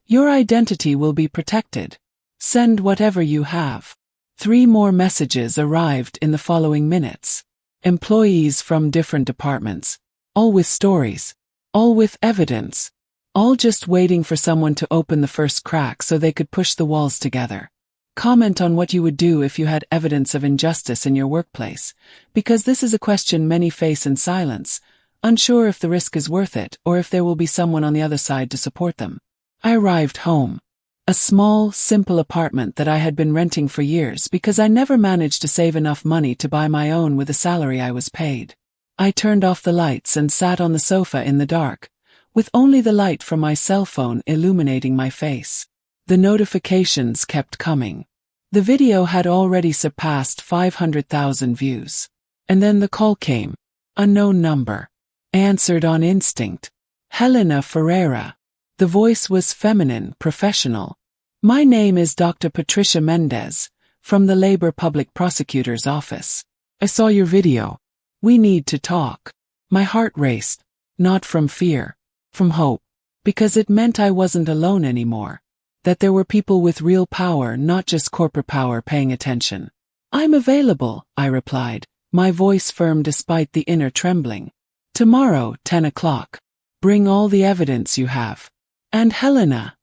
Your identity will be protected. Send whatever you have. 3 more messages arrived in the following minutes. Employees from different departments. All with stories. All with evidence. All just waiting for someone to open the first crack so they could push the walls together. Comment on what you would do if you had evidence of injustice in your workplace, because this is a question many face in silence, unsure if the risk is worth it or if there will be someone on the other side to support them. I arrived home. A small, simple apartment that I had been renting for years because I never managed to save enough money to buy my own with the salary I was paid. I turned off the lights and sat on the sofa in the dark, with only the light from my cell phone illuminating my face. The notifications kept coming. The video had already surpassed 500,000 views. And then the call came. Unknown number. Answered on instinct. Helena Ferreira. The voice was feminine, professional. My name is Dr. Patricia Mendez, from the Labor Public Prosecutor's Office. I saw your video. We need to talk. My heart raced. Not from fear. From hope. Because it meant I wasn't alone anymore. That there were people with real power, not just corporate power, paying attention. I'm available, I replied, my voice firm despite the inner trembling. Tomorrow, 10 o'clock. Bring all the evidence you have. And Helena.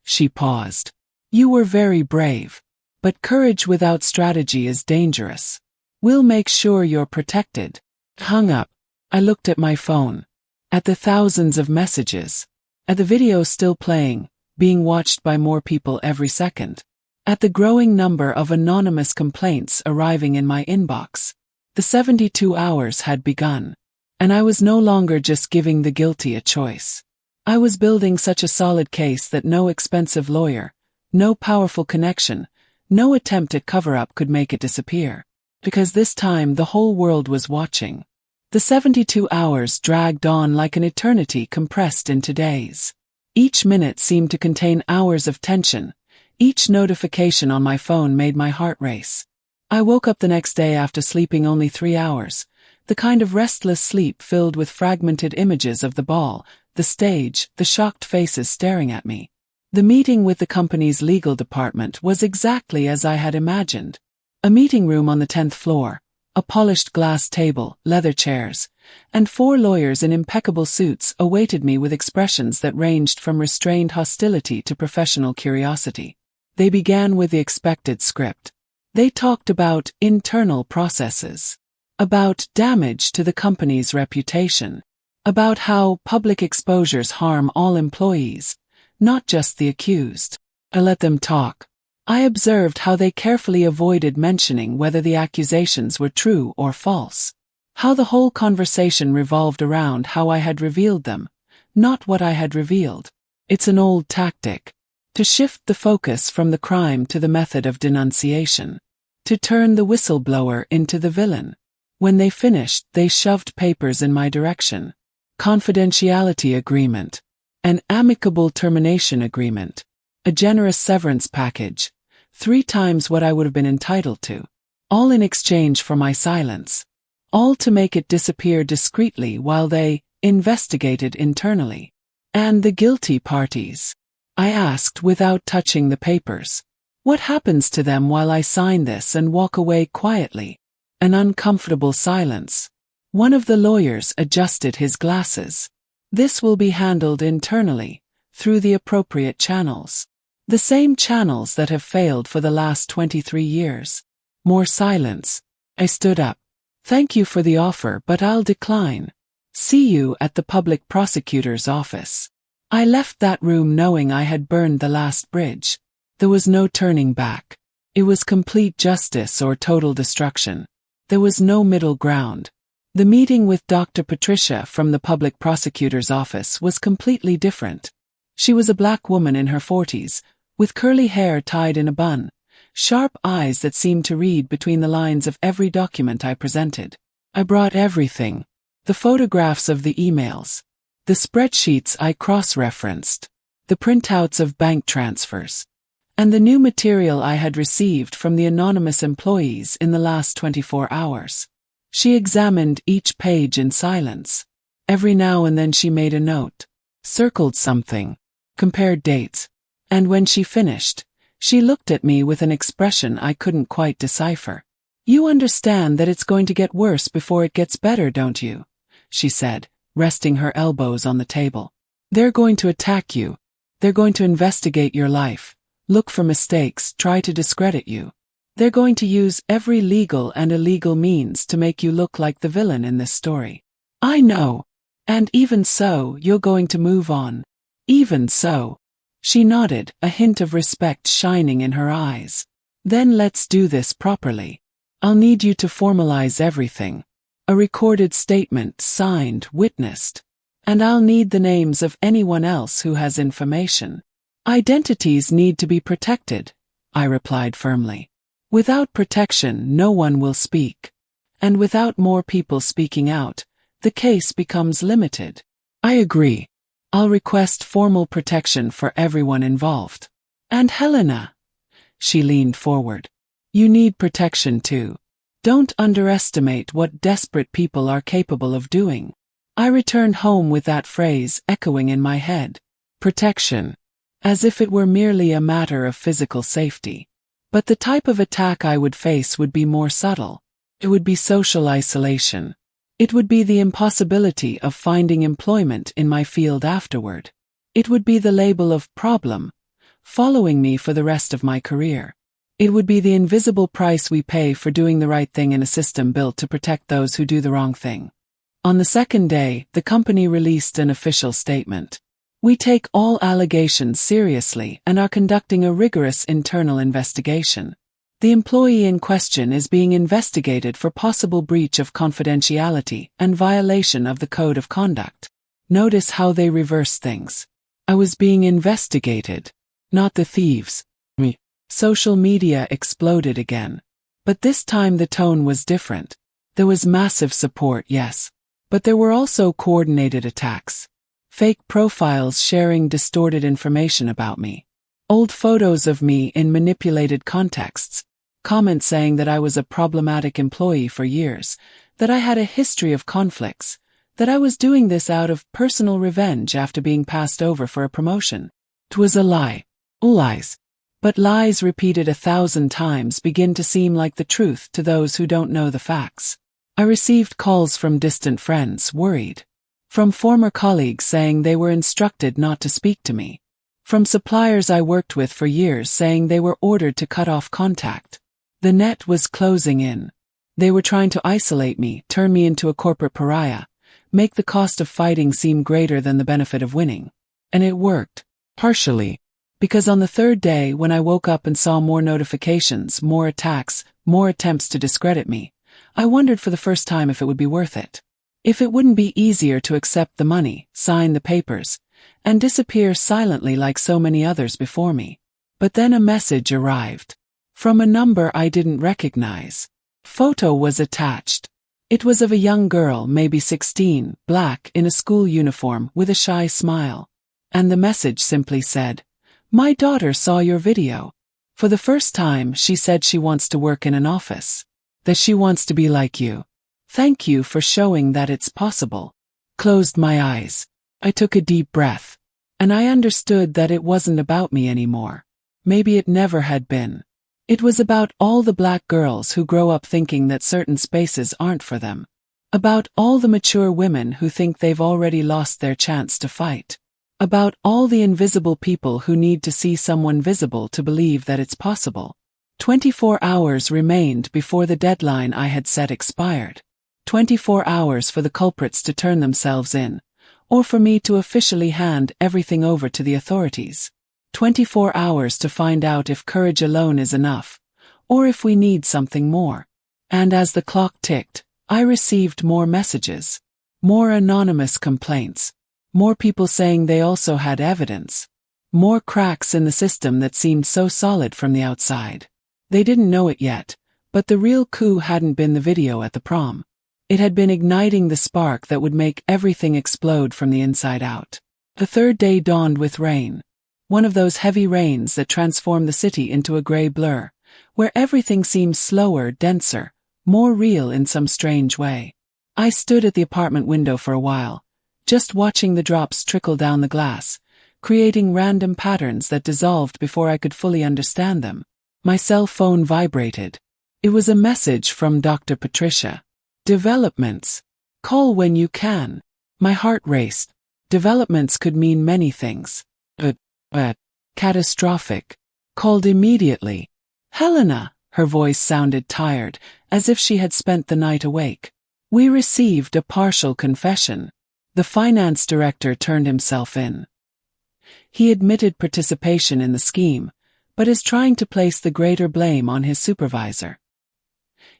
She paused. You were very brave. But courage without strategy is dangerous. We'll make sure you're protected. Hung up. I looked at my phone. At the thousands of messages. At the video still playing, being watched by more people every second. At the growing number of anonymous complaints arriving in my inbox. The 72 hours had begun. And I was no longer just giving the guilty a choice. I was building such a solid case that no expensive lawyer, no powerful connection, no attempt at cover-up could make it disappear. Because this time the whole world was watching. The 72 hours dragged on like an eternity compressed into days. Each minute seemed to contain hours of tension. Each notification on my phone made my heart race. I woke up the next day after sleeping only 3 hours. The kind of restless sleep filled with fragmented images of the ball, the stage, the shocked faces staring at me. The meeting with the company's legal department was exactly as I had imagined. A meeting room on the 10th floor, a polished glass table, leather chairs, and 4 lawyers in impeccable suits awaited me with expressions that ranged from restrained hostility to professional curiosity. They began with the expected script. They talked about internal processes, about damage to the company's reputation, about how public exposures harm all employees, not just the accused. I let them talk. I observed how they carefully avoided mentioning whether the accusations were true or false. How the whole conversation revolved around how I had revealed them, not what I had revealed. It's an old tactic. To shift the focus from the crime to the method of denunciation. To turn the whistleblower into the villain. When they finished, they shoved papers in my direction. Confidentiality agreement. An amicable termination agreement. A generous severance package. 3 times what I would have been entitled to. All in exchange for my silence. All to make it disappear discreetly while they investigated internally. And the guilty parties? I asked without touching the papers. What happens to them while I sign this and walk away quietly? An uncomfortable silence. One of the lawyers adjusted his glasses. This will be handled internally, through the appropriate channels. The same channels that have failed for the last 23 years. More silence. I stood up. Thank you for the offer, but I'll decline. See you at the public prosecutor's office. I left that room knowing I had burned the last bridge. There was no turning back. It was complete justice or total destruction. There was no middle ground. The meeting with Dr. Patricia from the public prosecutor's office was completely different. She was a black woman in her 40s, with curly hair tied in a bun, sharp eyes that seemed to read between the lines of every document I presented. I brought everything. The photographs of the emails. The spreadsheets I cross-referenced. The printouts of bank transfers. And the new material I had received from the anonymous employees in the last 24 hours. She examined each page in silence. Every now and then she made a note, circled something, compared dates. And when she finished, she looked at me with an expression I couldn't quite decipher. You understand that it's going to get worse before it gets better, don't you? She said, resting her elbows on the table. They're going to attack you. They're going to investigate your life, look for mistakes, try to discredit you. They're going to use every legal and illegal means to make you look like the villain in this story. I know. And even so, you're going to move on. Even so. She nodded, a hint of respect shining in her eyes. Then let's do this properly. I'll need you to formalize everything. A recorded statement, signed, witnessed. And I'll need the names of anyone else who has information. Identities need to be protected, I replied firmly. Without protection, no one will speak. And without more people speaking out, the case becomes limited. I agree. I'll request formal protection for everyone involved. And Helena. She leaned forward. You need protection too. Don't underestimate what desperate people are capable of doing. I returned home with that phrase echoing in my head. Protection. As if it were merely a matter of physical safety. But the type of attack I would face would be more subtle. It would be social isolation. It would be the impossibility of finding employment in my field afterward. It would be the label of problem, following me for the rest of my career. It would be the invisible price we pay for doing the right thing in a system built to protect those who do the wrong thing. On the second day, the company released an official statement. We take all allegations seriously and are conducting a rigorous internal investigation. The employee in question is being investigated for possible breach of confidentiality and violation of the Code of Conduct. Notice how they reverse things. I was being investigated, not the thieves. Me. Social media exploded again. But this time the tone was different. There was massive support, yes. But there were also coordinated attacks. Fake profiles sharing distorted information about me. Old photos of me in manipulated contexts. Comments saying that I was a problematic employee for years, that I had a history of conflicts, that I was doing this out of personal revenge after being passed over for a promotion. 'Twas a lie. Lies. But lies repeated 1,000 times begin to seem like the truth to those who don't know the facts. I received calls from distant friends, worried. From former colleagues saying they were instructed not to speak to me. From suppliers I worked with for years saying they were ordered to cut off contact. The net was closing in. They were trying to isolate me, turn me into a corporate pariah, make the cost of fighting seem greater than the benefit of winning. And it worked. Partially. Because on the third day, when I woke up and saw more notifications, more attacks, more attempts to discredit me, I wondered for the first time if it would be worth it. If it wouldn't be easier to accept the money, sign the papers, and disappear silently like so many others before me. But then a message arrived. From a number I didn't recognize. Photo was attached. It was of a young girl, maybe 16, black, in a school uniform, with a shy smile. And the message simply said, "My daughter saw your video. For the first time, she said she wants to work in an office. That she wants to be like you. Thank you for showing that it's possible." Closed my eyes. I took a deep breath. And I understood that it wasn't about me anymore. Maybe it never had been. It was about all the black girls who grow up thinking that certain spaces aren't for them. About all the mature women who think they've already lost their chance to fight. About all the invisible people who need to see someone visible to believe that it's possible. 24 hours remained before the deadline I had set expired. 24 hours for the culprits to turn themselves in, or for me to officially hand everything over to the authorities. 24 hours to find out if courage alone is enough, or if we need something more. And as the clock ticked, I received more messages. More anonymous complaints. More people saying they also had evidence. More cracks in the system that seemed so solid from the outside. They didn't know it yet, but the real coup hadn't been the video at the prom. It had been igniting the spark that would make everything explode from the inside out. The third day dawned with rain. One of those heavy rains that transform the city into a gray blur, where everything seems slower, denser, more real in some strange way. I stood at the apartment window for a while, just watching the drops trickle down the glass, creating random patterns that dissolved before I could fully understand them. My cell phone vibrated. It was a message from Dr. Patricia. "Developments. Call when you can." My heart raced. Developments could mean many things. Catastrophic. Called immediately. "Helena," her voice sounded tired, as if she had spent the night awake. "We received a partial confession." The finance director turned himself in. He admitted participation in the scheme, but is trying to place the greater blame on his supervisor.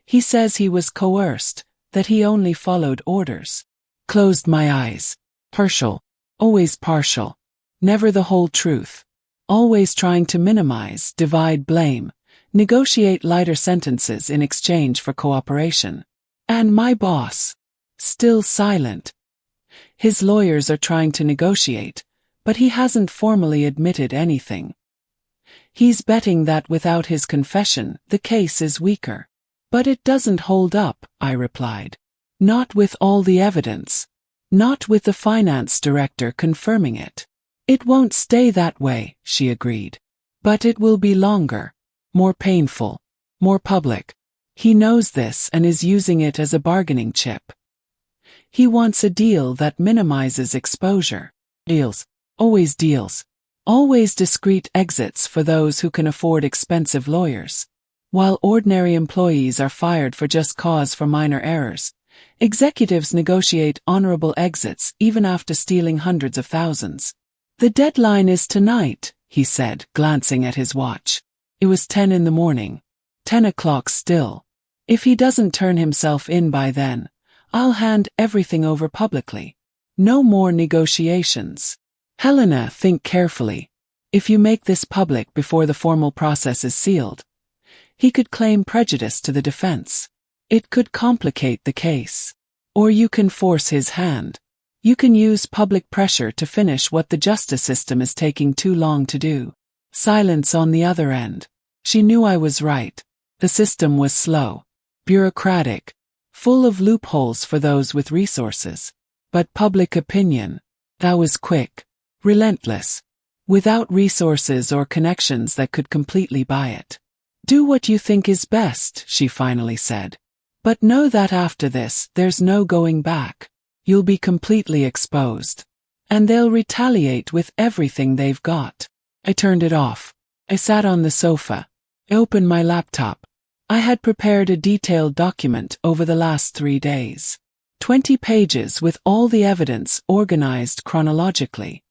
He says he was coerced, that he only followed orders. Closed my eyes. Partial. Always partial. Never the whole truth. Always trying to minimize, divide, blame, negotiate lighter sentences in exchange for cooperation. And my boss. Still silent. His lawyers are trying to negotiate, but he hasn't formally admitted anything. He's betting that without his confession, the case is weaker. "But it doesn't hold up," I replied. "Not with all the evidence. Not with the finance director confirming it." "It won't stay that way," she agreed. "But it will be longer. More painful. More public. He knows this and is using it as a bargaining chip. He wants a deal that minimizes exposure. Deals. Always deals. Always discreet exits for those who can afford expensive lawyers. While ordinary employees are fired for just cause for minor errors, executives negotiate honorable exits even after stealing hundreds of thousands. "The deadline is tonight," he said, glancing at his watch. It was 10 in the morning. 10 o'clock still. "If he doesn't turn himself in by then, I'll hand everything over publicly. No more negotiations. Helena, think carefully. If you make this public before the formal process is sealed, he could claim prejudice to the defense. It could complicate the case. Or you can force his hand. You can use public pressure to finish what the justice system is taking too long to do." Silence on the other end. She knew I was right. The system was slow, bureaucratic, full of loopholes for those with resources. But public opinion, that was quick, relentless, without resources or connections that could completely buy it. "Do what you think is best," she finally said. "But know that after this, there's no going back. You'll be completely exposed. And they'll retaliate with everything they've got." I turned it off. I sat on the sofa. I opened my laptop. I had prepared a detailed document over the last 3 days. 20 pages with all the evidence organized chronologically.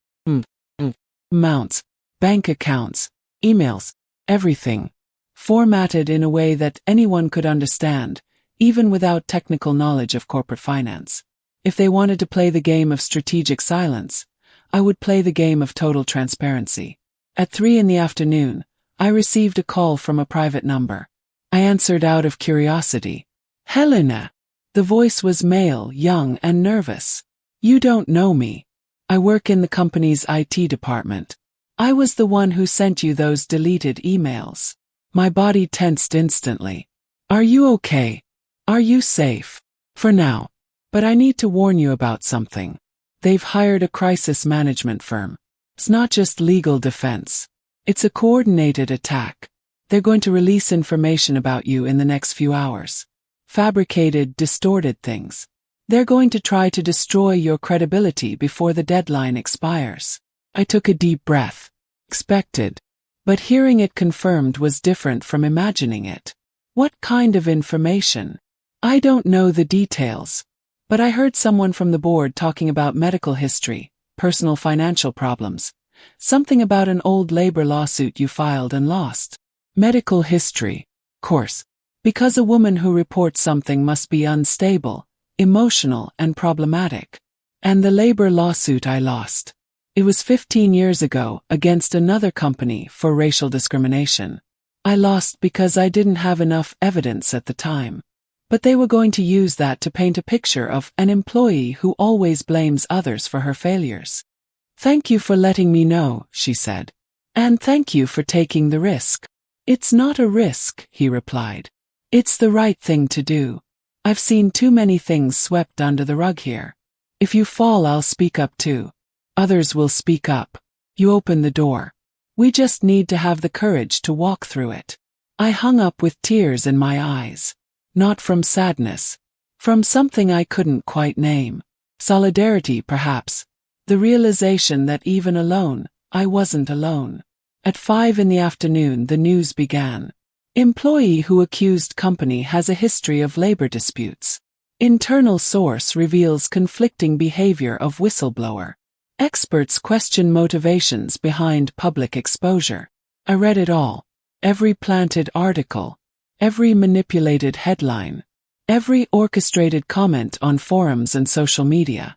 Amounts, bank accounts, emails, everything. Formatted in a way that anyone could understand, even without technical knowledge of corporate finance. If they wanted to play the game of strategic silence, I would play the game of total transparency. At 3 in the afternoon, I received a call from a private number. I answered out of curiosity. "Helena." The voice was male, young, and nervous. You don't know me. I work in the company's IT department. I was the one who sent you those deleted emails. My body tensed instantly. Are you okay? Are you safe? For now. But I need to warn you about something. They've hired a crisis management firm. It's not just legal defense. It's a coordinated attack. They're going to release information about you in the next few hours. Fabricated, distorted things. They're going to try to destroy your credibility before the deadline expires. I took a deep breath. Expected. But hearing it confirmed was different from imagining it. What kind of information? I don't know the details. But I heard someone from the board talking about medical history, personal financial problems. Something about an old labor lawsuit you filed and lost. Medical history. Course. Because a woman who reports something must be unstable, emotional, and problematic. And the labor lawsuit I lost. It was 15 years ago against another company for racial discrimination. I lost because I didn't have enough evidence at the time. But they were going to use that to paint a picture of an employee who always blames others for her failures. Thank you for letting me know, she said. And thank you for taking the risk. It's not a risk, he replied. It's the right thing to do. I've seen too many things swept under the rug here. If you fall, I'll speak up too. Others will speak up. You open the door. We just need to have the courage to walk through it. I hung up with tears in my eyes. Not from sadness. From something I couldn't quite name. Solidarity, perhaps. The realization that even alone, I wasn't alone. At 5 p.m, the news began. Employee who accused company has a history of labor disputes. Internal source reveals conflicting behavior of whistleblower. Experts question motivations behind public exposure. I read it all. Every planted article. Every manipulated headline. Every orchestrated comment on forums and social media.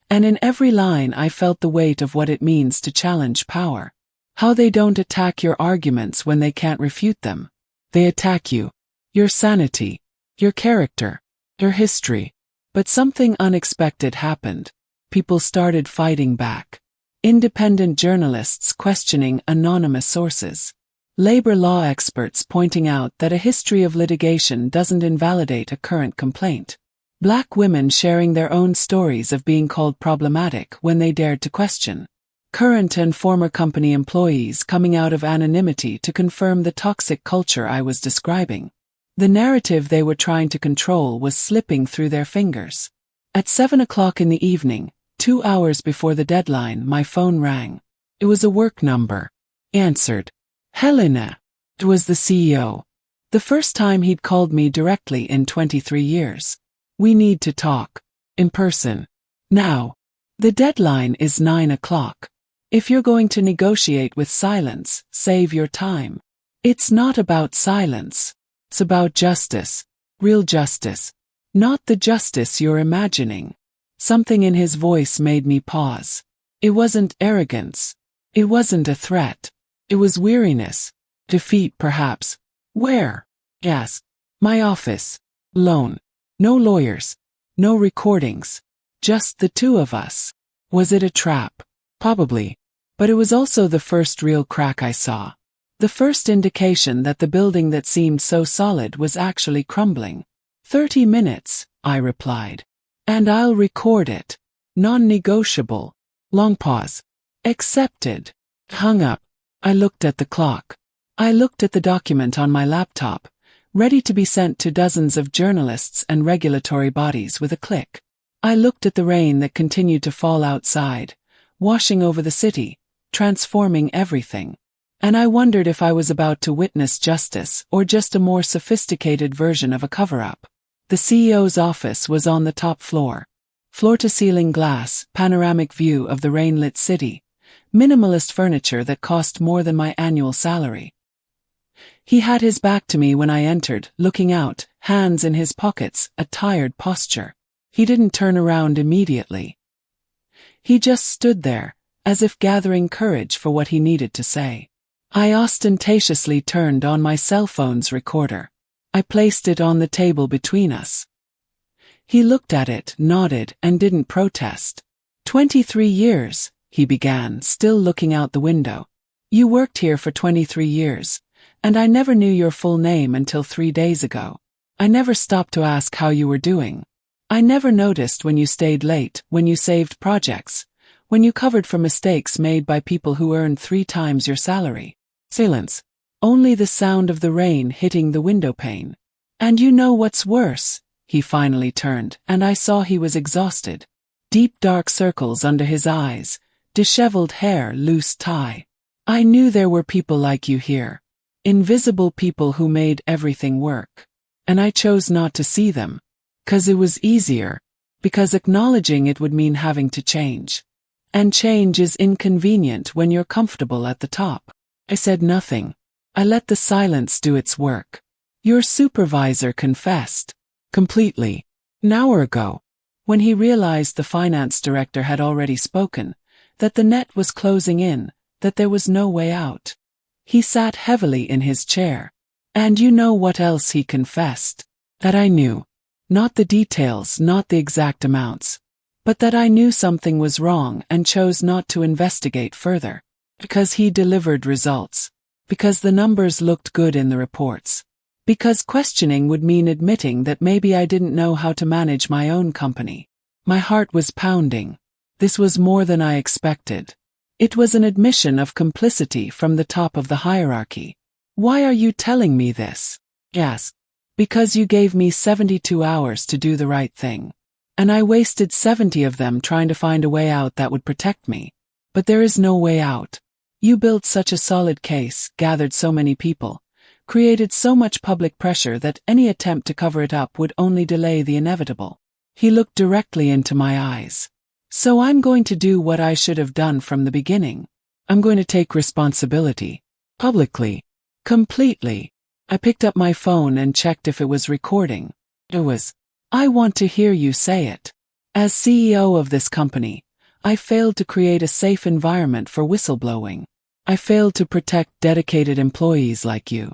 And in every line I felt the weight of what it means to challenge power. How they don't attack your arguments when they can't refute them. They attack you. Your sanity. Your character. Your history. But something unexpected happened. People started fighting back. Independent journalists questioning anonymous sources. Labor law experts pointing out that a history of litigation doesn't invalidate a current complaint. Black women sharing their own stories of being called problematic when they dared to question. Current and former company employees coming out of anonymity to confirm the toxic culture I was describing. The narrative they were trying to control was slipping through their fingers. At 7 p.m, 2 hours before the deadline, my phone rang. It was a work number. Answered. Helena. It was the CEO. The first time he'd called me directly in 23 years. We need to talk. In person. Now. The deadline is 9 o'clock. If you're going to negotiate with silence, save your time. It's not about silence. It's about justice. Real justice. Not the justice you're imagining. Something in his voice made me pause. It wasn't arrogance. It wasn't a threat. It was weariness. Defeat, perhaps. Where? Yes. My office. Alone. No lawyers. No recordings. Just the two of us. Was it a trap? Probably. But it was also the first real crack I saw. The first indication that the building that seemed so solid was actually crumbling. 30 minutes, I replied. And I'll record it. Non-negotiable. Long pause. Accepted. Hung up. I looked at the clock. I looked at the document on my laptop, ready to be sent to dozens of journalists and regulatory bodies with a click. I looked at the rain that continued to fall outside, washing over the city, transforming everything. And I wondered if I was about to witness justice or just a more sophisticated version of a cover-up. The CEO's office was on the top floor. Floor-to-ceiling glass, panoramic view of the rain-lit city. Minimalist furniture that cost more than my annual salary. He had his back to me when I entered, looking out, hands in his pockets, a tired posture. He didn't turn around immediately. He just stood there, as if gathering courage for what he needed to say. I ostentatiously turned on my cell phone's recorder. I placed it on the table between us. He looked at it, nodded, and didn't protest. 23 years, he began, still looking out the window. You worked here for 23 years, and I never knew your full name until 3 days ago. I never stopped to ask how you were doing. I never noticed when you stayed late, when you saved projects, when you covered for mistakes made by people who earned 3 times your salary. Silence. Only the sound of the rain hitting the window pane. And you know what's worse? He finally turned, and I saw he was exhausted. Deep dark circles under his eyes, disheveled hair, loose tie. I knew there were people like you here. Invisible people who made everything work. And I chose not to see them. 'Cause it was easier. Because acknowledging it would mean having to change. And change is inconvenient when you're comfortable at the top. I said nothing. I let the silence do its work. Your supervisor confessed. Completely. An hour ago. When he realized the finance director had already spoken, that the net was closing in, that there was no way out. He sat heavily in his chair. And you know what else he confessed? That I knew. Not the details, not the exact amounts. But that I knew something was wrong and chose not to investigate further. Because he delivered results. Because the numbers looked good in the reports. Because questioning would mean admitting that maybe I didn't know how to manage my own company. My heart was pounding. This was more than I expected. It was an admission of complicity from the top of the hierarchy. Why are you telling me this? Yes. Because you gave me 72 hours to do the right thing. And I wasted 70 of them trying to find a way out that would protect me. But there is no way out. You built such a solid case, gathered so many people, created so much public pressure that any attempt to cover it up would only delay the inevitable. He looked directly into my eyes. So I'm going to do what I should have done from the beginning. I'm going to take responsibility. Publicly. Completely. I picked up my phone and checked if it was recording. It was. I want to hear you say it. As CEO of this company, I failed to create a safe environment for whistleblowing. I failed to protect dedicated employees like you.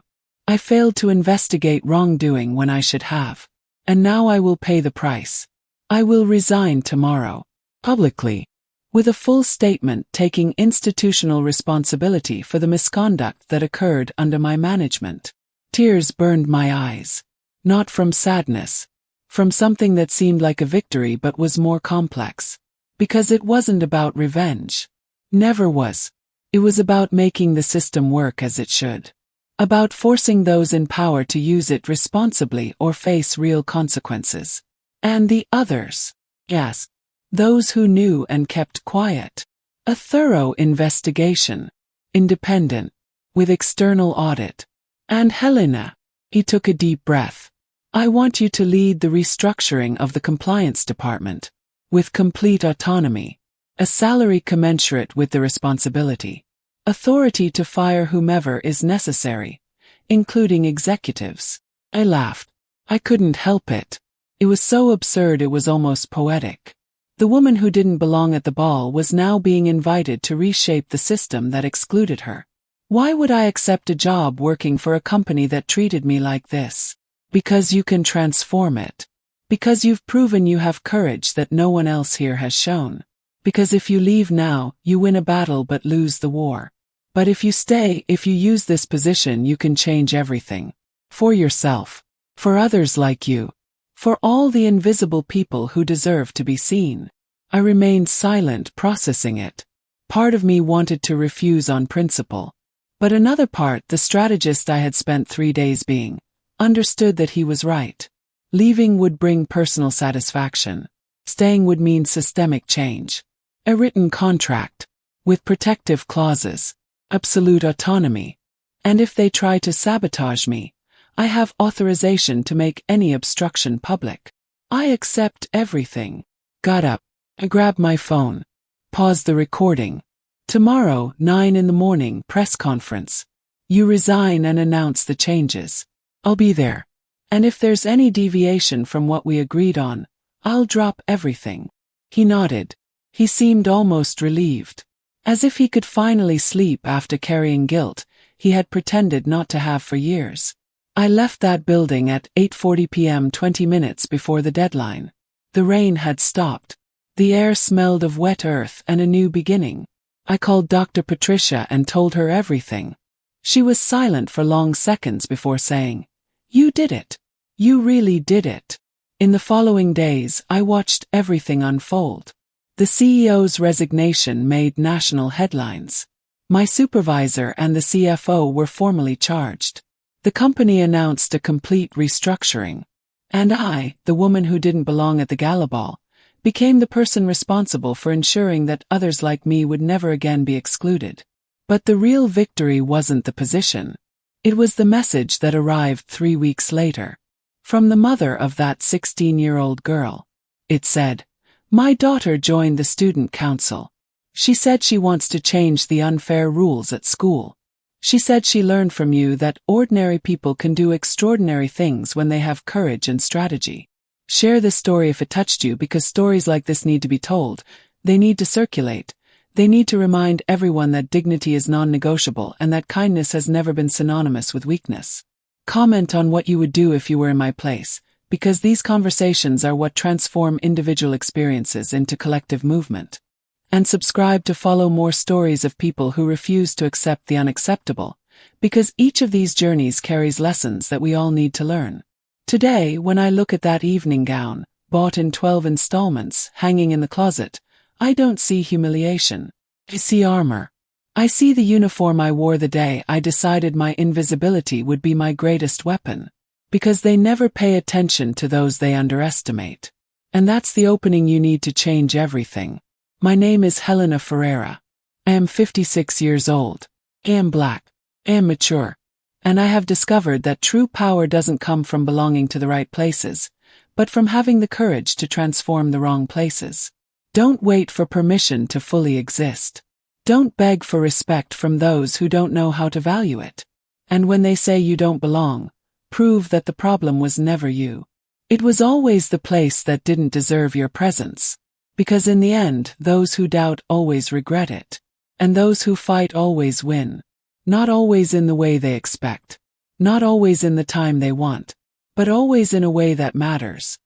I failed to investigate wrongdoing when I should have. And now I will pay the price. I will resign tomorrow. Publicly. With a full statement taking institutional responsibility for the misconduct that occurred under my management. Tears burned my eyes. Not from sadness. From something that seemed like a victory but was more complex. Because it wasn't about revenge. Never was. It was about making the system work as it should. About forcing those in power to use it responsibly or face real consequences. And the others. Yes. Those who knew and kept quiet. A thorough investigation. Independent. With external audit. And Helena. He took a deep breath. I want you to lead the restructuring of the compliance department. With complete autonomy. A salary commensurate with the responsibility. Authority to fire whomever is necessary. Including executives. I laughed. I couldn't help it. It was so absurd it was almost poetic. The woman who didn't belong at the ball was now being invited to reshape the system that excluded her. Why would I accept a job working for a company that treated me like this? Because you can transform it. Because you've proven you have courage that no one else here has shown. Because if you leave now, you win a battle but lose the war. But if you stay, if you use this position, you can change everything. For yourself. For others like you. For all the invisible people who deserve to be seen. I remained silent, processing it. Part of me wanted to refuse on principle. But another part, the strategist I had spent 3 days being, understood that he was right. Leaving would bring personal satisfaction. Staying would mean systemic change. A written contract. With protective clauses. Absolute autonomy. And if they try to sabotage me, I have authorization to make any obstruction public. I accept everything. Got up. I grabbed my phone. Paused the recording. Tomorrow, 9 in the morning, press conference. You resign and announce the changes. I'll be there. And if there's any deviation from what we agreed on, I'll drop everything. He nodded. He seemed almost relieved. As if he could finally sleep after carrying guilt he had pretended not to have for years. I left that building at 8:40 p.m. 20 minutes before the deadline. The rain had stopped. The air smelled of wet earth and a new beginning. I called Dr. Patricia and told her everything. She was silent for long seconds before saying, "You did it. You really did it." In the following days, I watched everything unfold. The CEO's resignation made national headlines. My supervisor and the CFO were formally charged. The company announced a complete restructuring. And I, the woman who didn't belong at the gala ball, became the person responsible for ensuring that others like me would never again be excluded. But the real victory wasn't the position. It was the message that arrived 3 weeks later. From the mother of that 16-year-old girl. It said, "My daughter joined the student council. She said she wants to change the unfair rules at school. She said she learned from you that ordinary people can do extraordinary things when they have courage and strategy. Share this story if it touched you, because stories like this need to be told. They need to circulate. They need to remind everyone that dignity is non-negotiable and that kindness has never been synonymous with weakness." Comment on what you would do if you were in my place, because these conversations are what transform individual experiences into collective movement. And subscribe to follow more stories of people who refuse to accept the unacceptable, because each of these journeys carries lessons that we all need to learn. Today, when I look at that evening gown, bought in 12 installments, hanging in the closet, I don't see humiliation. I see armor. I see the uniform I wore the day I decided my invisibility would be my greatest weapon. Because they never pay attention to those they underestimate. And that's the opening you need to change everything. My name is Helena Ferreira. I am 56 years old. I am black. I am mature. And I have discovered that true power doesn't come from belonging to the right places, but from having the courage to transform the wrong places. Don't wait for permission to fully exist. Don't beg for respect from those who don't know how to value it. And when they say you don't belong, prove that the problem was never you. It was always the place that didn't deserve your presence. Because in the end, those who doubt always regret it. And those who fight always win. Not always in the way they expect. Not always in the time they want. But always in a way that matters.